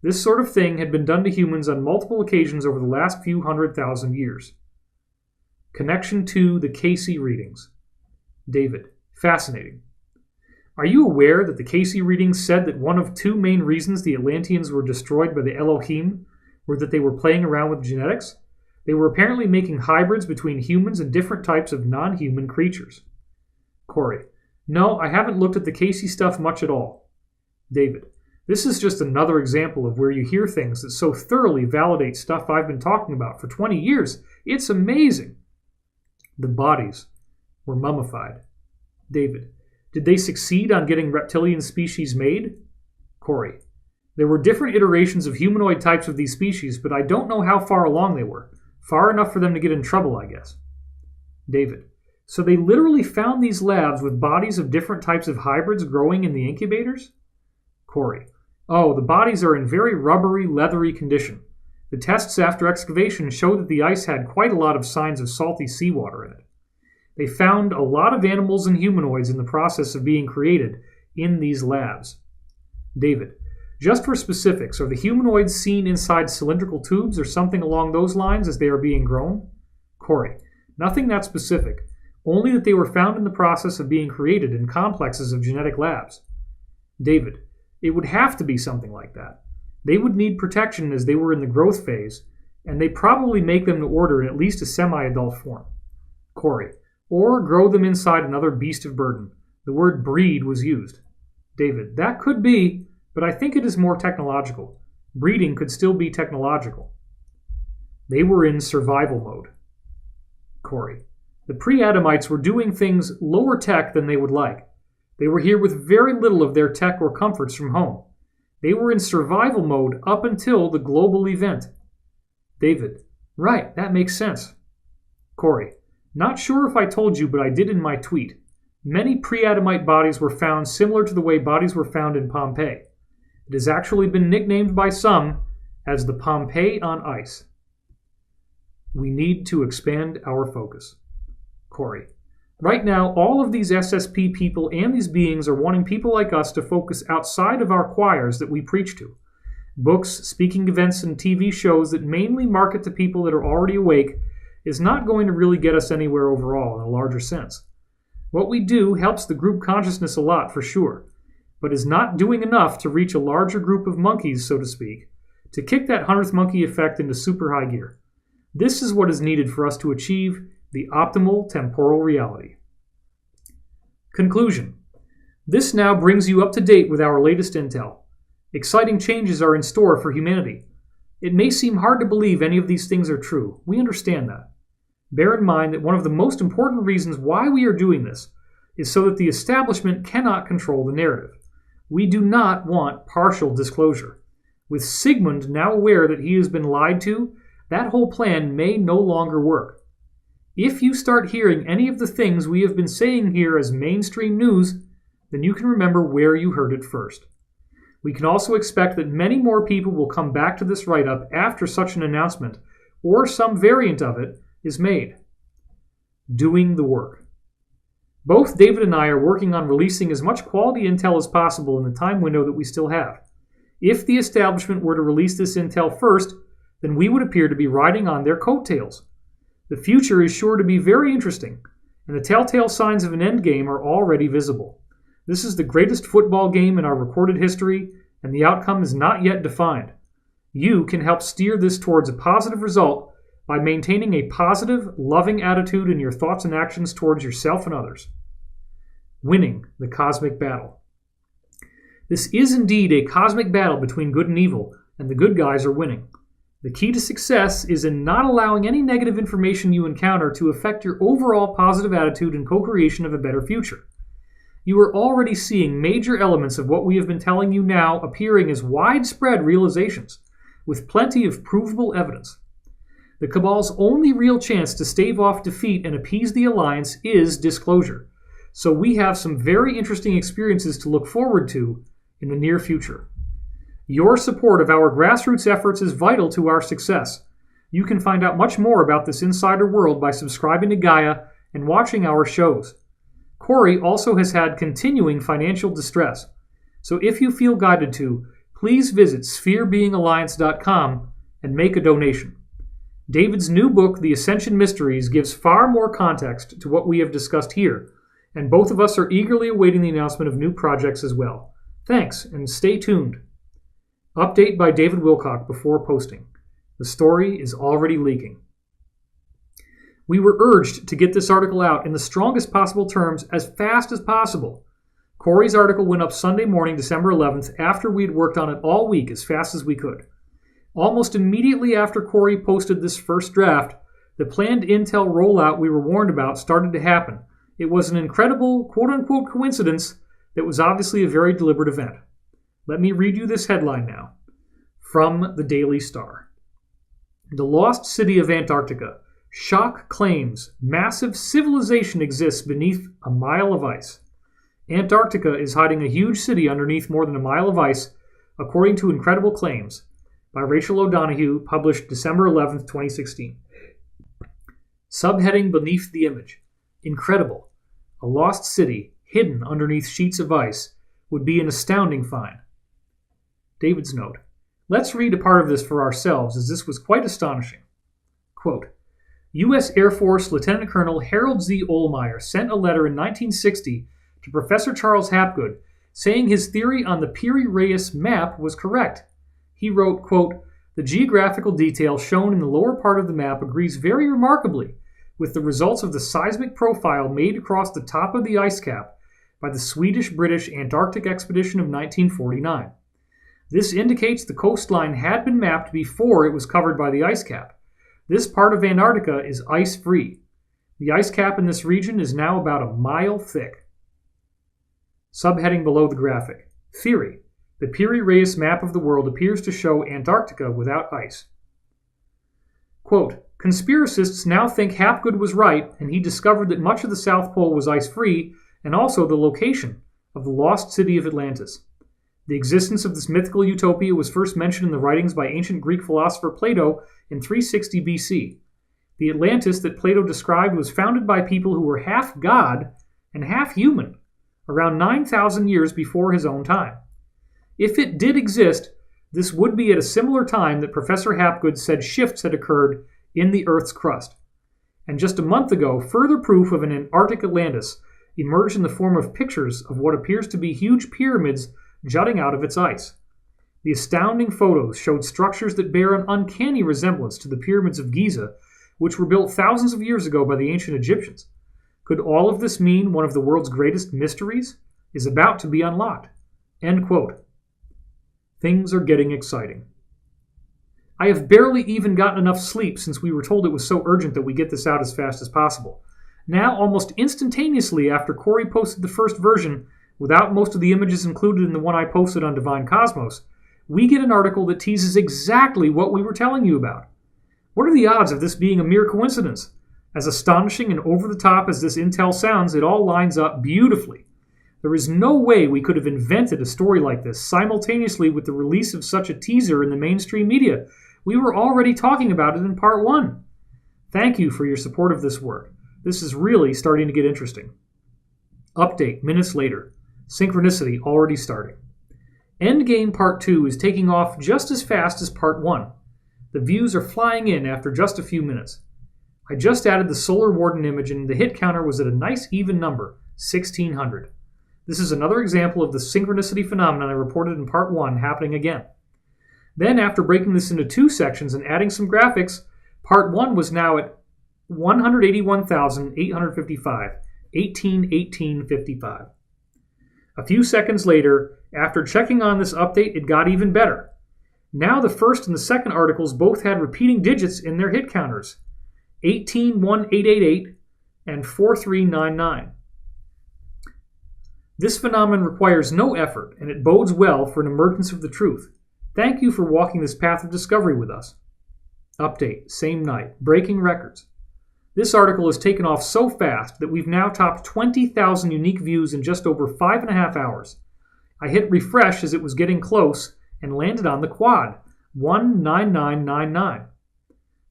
This sort of thing had been done to humans on multiple occasions over the last few 100,000 years. Connection to the Casey readings. David, fascinating. Are you aware that the Casey readings said that one of two main reasons the Atlanteans were destroyed by the Elohim were that they were playing around with genetics? They were apparently making hybrids between humans and different types of non-human creatures. Corey, no, I haven't looked at the Casey stuff much at all. David, this is just another example of where you hear things that so thoroughly validate stuff I've been talking about for 20 years. It's amazing. The bodies were mummified. David, did they succeed on getting reptilian species made? Corey, there were different iterations of humanoid types of these species, but I don't know how far along they were. Far enough for them to get in trouble, I guess. David, so they literally found these labs with bodies of different types of hybrids growing in the incubators? Corey, oh, the bodies are in very rubbery, leathery condition. The tests after excavation show that the ice had quite a lot of signs of salty seawater in it. They found a lot of animals and humanoids in the process of being created in these labs. David, just for specifics, are the humanoids seen inside cylindrical tubes or something along those lines as they are being grown? Corey, nothing that specific, only that they were found in the process of being created in complexes of genetic labs. David, it would have to be something like that. They would need protection as they were in the growth phase, and they probably make them to order in at least a semi-adult form. Corey, or grow them inside another beast of burden. The word breed was used. David, that could be, but I think it is more technological. Breeding could still be technological. They were in survival mode. Corey, the pre-Adamites were doing things lower tech than they would like. They were here with very little of their tech or comforts from home. They were in survival mode up until the global event. David, right, that makes sense. Corey, not sure if I told you, but I did in my tweet. Many pre-Adamite bodies were found similar to the way bodies were found in Pompeii. It has actually been nicknamed by some as the Pompeii on ice. We need to expand our focus. Corey, right now, all of these SSP people and these beings are wanting people like us to focus outside of our choirs that we preach to. Books, speaking events, and TV shows that mainly market to people that are already awake is not going to really get us anywhere overall in a larger sense. What we do helps the group consciousness a lot, for sure, but is not doing enough to reach a larger group of monkeys, so to speak, to kick that 100th monkey effect into super high gear. This is what is needed for us to achieve the optimal temporal reality. Conclusion. This now brings you up to date with our latest intel. Exciting changes are in store for humanity. It may seem hard to believe any of these things are true. We understand that. Bear in mind that one of the most important reasons why we are doing this is so that the establishment cannot control the narrative. We do not want partial disclosure. With Sigmund now aware that he has been lied to, that whole plan may no longer work. If you start hearing any of the things we have been saying here as mainstream news, then you can remember where you heard it first. We can also expect that many more people will come back to this write-up after such an announcement or some variant of it, is made. Doing the work. Both David and I are working on releasing as much quality intel as possible in the time window that we still have. If the establishment were to release this intel first, then we would appear to be riding on their coattails. The future is sure to be very interesting, and the telltale signs of an endgame are already visible. This is the greatest football game in our recorded history, and the outcome is not yet defined. You can help steer this towards a positive result by maintaining a positive, loving attitude in your thoughts and actions towards yourself and others. Winning the cosmic battle. This is indeed a cosmic battle between good and evil, and the good guys are winning. The key to success is in not allowing any negative information you encounter to affect your overall positive attitude and co-creation of a better future. You are already seeing major elements of what we have been telling you now appearing as widespread realizations, with plenty of provable evidence. The Cabal's only real chance to stave off defeat and appease the Alliance is disclosure, so we have some very interesting experiences to look forward to in the near future. Your support of our grassroots efforts is vital to our success. You can find out much more about this insider world by subscribing to Gaia and watching our shows. Corey also has had continuing financial distress, so if you feel guided to, please visit spherebeingalliance.com and make a donation. David's new book, The Ascension Mysteries, gives far more context to what we have discussed here, and both of us are eagerly awaiting the announcement of new projects as well. Thanks, and stay tuned. Update by David Wilcock before posting. The story is already leaking. We were urged to get this article out in the strongest possible terms as fast as possible. Corey's article went up Sunday morning, December 11th, after we had worked on it all week as fast as we could. Almost immediately after Corey posted this first draft, the planned intel rollout we were warned about started to happen. It was an incredible, quote-unquote, coincidence that was obviously a very deliberate event. Let me read you this headline now. From the Daily Star. The lost city of Antarctica. Shock claims massive civilization exists beneath a mile of ice. Antarctica is hiding a huge city underneath more than a mile of ice, according to incredible claims, by Rachel O'Donoghue, published December 11, 2016. Subheading beneath the image. Incredible. A lost city hidden underneath sheets of ice would be an astounding find. David's note. Let's read a part of this for ourselves, as this was quite astonishing. Quote, U.S. Air Force Lieutenant Colonel Harold Z. Ohlmeyer sent a letter in 1960 to Professor Charles Hapgood saying his theory on the Piri-Reis map was correct. He wrote, quote, the geographical detail shown in the lower part of the map agrees very remarkably with the results of the seismic profile made across the top of the ice cap by the Swedish-British Antarctic expedition of 1949. This indicates the coastline had been mapped before it was covered by the ice cap. This part of Antarctica is ice-free. The ice cap in this region is now about a mile thick. Subheading below the graphic. Theory. The Piri-Reis map of the world appears to show Antarctica without ice. Quote, conspiracists now think Hapgood was right, and he discovered that much of the South Pole was ice-free, and also the location of the lost city of Atlantis. The existence of this mythical utopia was first mentioned in the writings by ancient Greek philosopher Plato in 360 BC. The Atlantis that Plato described was founded by people who were half god and half human, around 9,000 years before his own time. If it did exist, this would be at a similar time that Professor Hapgood said shifts had occurred in the Earth's crust. And just a month ago, further proof of an Antarctic Atlantis emerged in the form of pictures of what appears to be huge pyramids jutting out of its ice. The astounding photos showed structures that bear an uncanny resemblance to the pyramids of Giza, which were built thousands of years ago by the ancient Egyptians. Could all of this mean one of the world's greatest mysteries is about to be unlocked? End quote. Things are getting exciting. I have barely even gotten enough sleep since we were told it was so urgent that we get this out as fast as possible. Now, almost instantaneously after Corey posted the first version, without most of the images included in the one I posted on Divine Cosmos, we get an article that teases exactly what we were telling you about. What are the odds of this being a mere coincidence? As astonishing and over-the-top as this intel sounds, it all lines up beautifully. There is no way we could have invented a story like this simultaneously with the release of such a teaser in the mainstream media, We were already talking about it in part 1. Thank you for your support of this work. This is really starting to get interesting. Update minutes later. Synchronicity already starting. Endgame Part 2 is taking off just as fast as Part 1. The views are flying in after just a few minutes. I just added the Solar Warden image and the hit counter was at a nice even number, 1,600. This is another example of the synchronicity phenomenon I reported in Part 1 happening again. Then, after breaking this into 2 sections and adding some graphics, Part 1 was now at 181,855, 18,1855. A few seconds later, after checking on this update, it got even better. Now the first and the second articles both had repeating digits in their hit counters, 18,1888 and 4399. This phenomenon requires no effort, and it bodes well for an emergence of the truth. Thank you for walking this path of discovery with us. Update, same night, breaking records. This article has taken off so fast that we've now topped 20,000 unique views in just over 5.5 hours. I hit refresh as it was getting close and landed on the quad, 19999.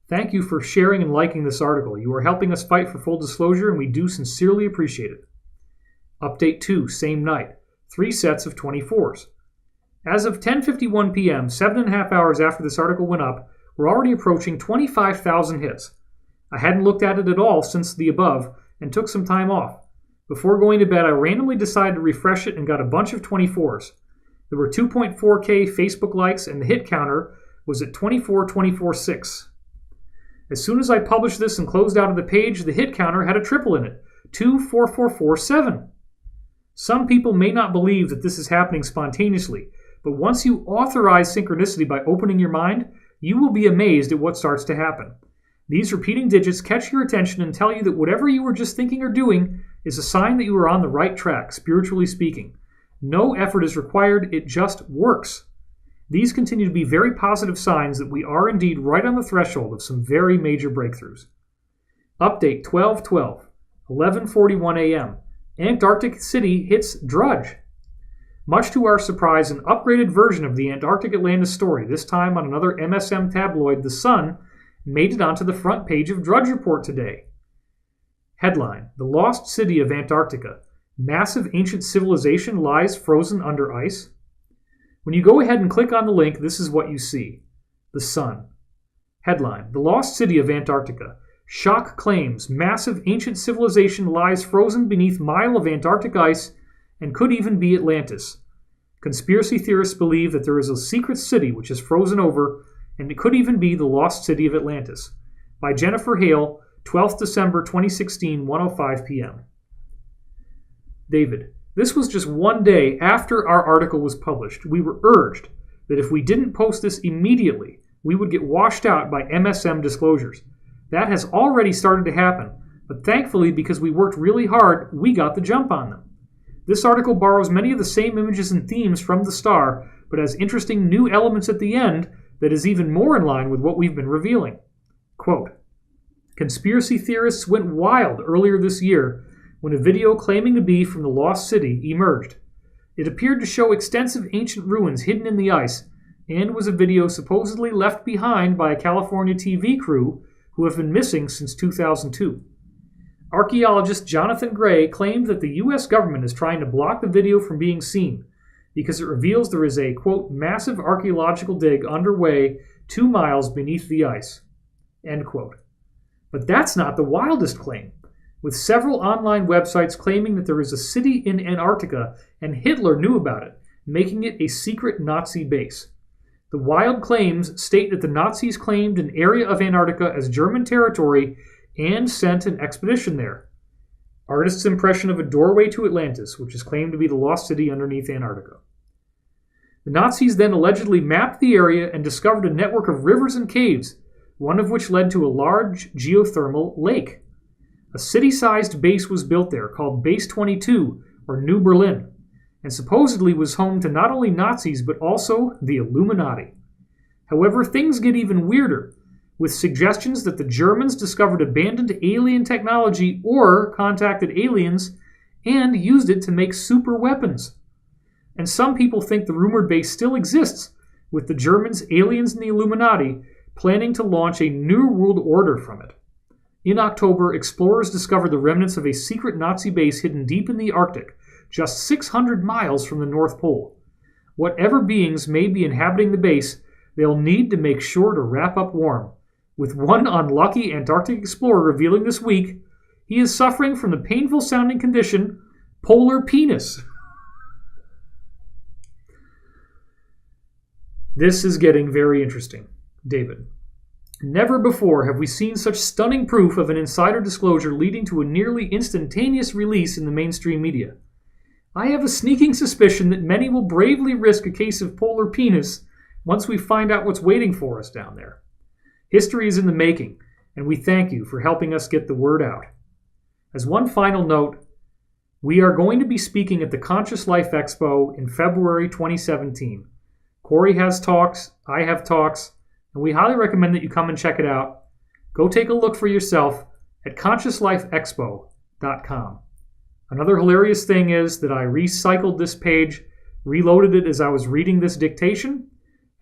Thank you for sharing and liking this article. You are helping us fight for full disclosure, and we do sincerely appreciate it. Update 2, same night, 3 sets of 24s. As of 10:51 p.m., 7.5 hours after this article went up, we're already approaching 25,000 hits. I hadn't looked at it at all since the above and took some time off. Before going to bed, I randomly decided to refresh it and got a bunch of 24s. There were 2.4K Facebook likes, and the hit counter was at 24,246. As soon as I published this and closed out of the page, the hit counter had a triple in it, 24447. Some people may not believe that this is happening spontaneously, but once you authorize synchronicity by opening your mind, you will be amazed at what starts to happen. These repeating digits catch your attention and tell you that whatever you were just thinking or doing is a sign that you are on the right track, spiritually speaking. No effort is required, it just works. These continue to be very positive signs that we are indeed right on the threshold of some very major breakthroughs. Update 12/12, 11:41 a.m. Antarctic City hits Drudge. Much to our surprise, an upgraded version of the Antarctic Atlantis story, this time on another MSM tabloid, The Sun, made it onto the front page of Drudge Report today. Headline, The Lost City of Antarctica. Massive ancient civilization lies frozen under ice. When you go ahead and click on the link, this is what you see. The Sun. Headline, The Lost City of Antarctica. Shock claims massive ancient civilization lies frozen beneath mile of Antarctic ice and could even be Atlantis. Conspiracy theorists believe that there is a secret city which is frozen over, and it could even be the lost city of Atlantis. By Jennifer Hale, 12th December 2016, 1:05 p.m. David, this was just one day after our article was published. We were urged that if we didn't post this immediately, we would get washed out by MSM disclosures. That has already started to happen, but thankfully, because we worked really hard, we got the jump on them. This article borrows many of the same images and themes from the star, but has interesting new elements at the end that is even more in line with what we've been revealing. Quote, Conspiracy theorists went wild earlier this year when a video claiming to be from the lost city emerged. It appeared to show extensive ancient ruins hidden in the ice, and was a video supposedly left behind by a California TV crew who have been missing since 2002. Archaeologist Jonathan Gray claimed that the U.S. government is trying to block the video from being seen because it reveals there is a, quote, massive archaeological dig underway 2 miles beneath the ice, end quote. But that's not the wildest claim, with several online websites claiming that there is a city in Antarctica and Hitler knew about it, making it a secret Nazi base. The wild claims state that the Nazis claimed an area of Antarctica as German territory and sent an expedition there. Artist's impression of a doorway to Atlantis, which is claimed to be the lost city underneath Antarctica. The Nazis then allegedly mapped the area and discovered a network of rivers and caves, one of which led to a large geothermal lake. A city-sized base was built there called Base 22, or New Berlin, and supposedly was home to not only Nazis but also the Illuminati. However, things get even weirder, with suggestions that the Germans discovered abandoned alien technology or contacted aliens and used it to make super weapons. And some people think the rumored base still exists, with the Germans, aliens, and the Illuminati planning to launch a new world order from it. In October, explorers discovered the remnants of a secret Nazi base hidden deep in the Arctic, just 600 miles from the North Pole. Whatever beings may be inhabiting the base, they'll need to make sure to wrap up warm, with one unlucky Antarctic explorer revealing this week he is suffering from the painful-sounding condition polar penis. This is getting very interesting, David. Never before have we seen such stunning proof of an insider disclosure leading to a nearly instantaneous release in the mainstream media. I have a sneaking suspicion that many will bravely risk a case of polar penis once we find out what's waiting for us down there. History is in the making, and we thank you for helping us get the word out. As one final note, we are going to be speaking at the Conscious Life Expo in February 2017. Corey has talks, I have talks, and we highly recommend that you come and check it out. Go take a look for yourself at consciouslifeexpo.com. Another hilarious thing is that I recycled this page, reloaded it as I was reading this dictation,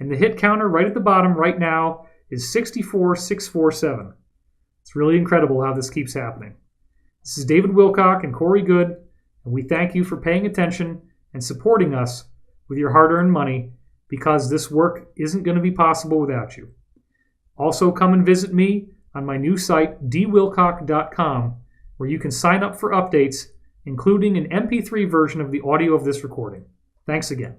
and the hit counter right at the bottom right now is 64647. It's really incredible how this keeps happening. This is David Wilcock and Corey Goode, and we thank you for paying attention and supporting us with your hard-earned money, because this work isn't going to be possible without you. Also, come and visit me on my new site, dwilcock.com, where you can sign up for updates, including an MP3 version of the audio of this recording. Thanks again.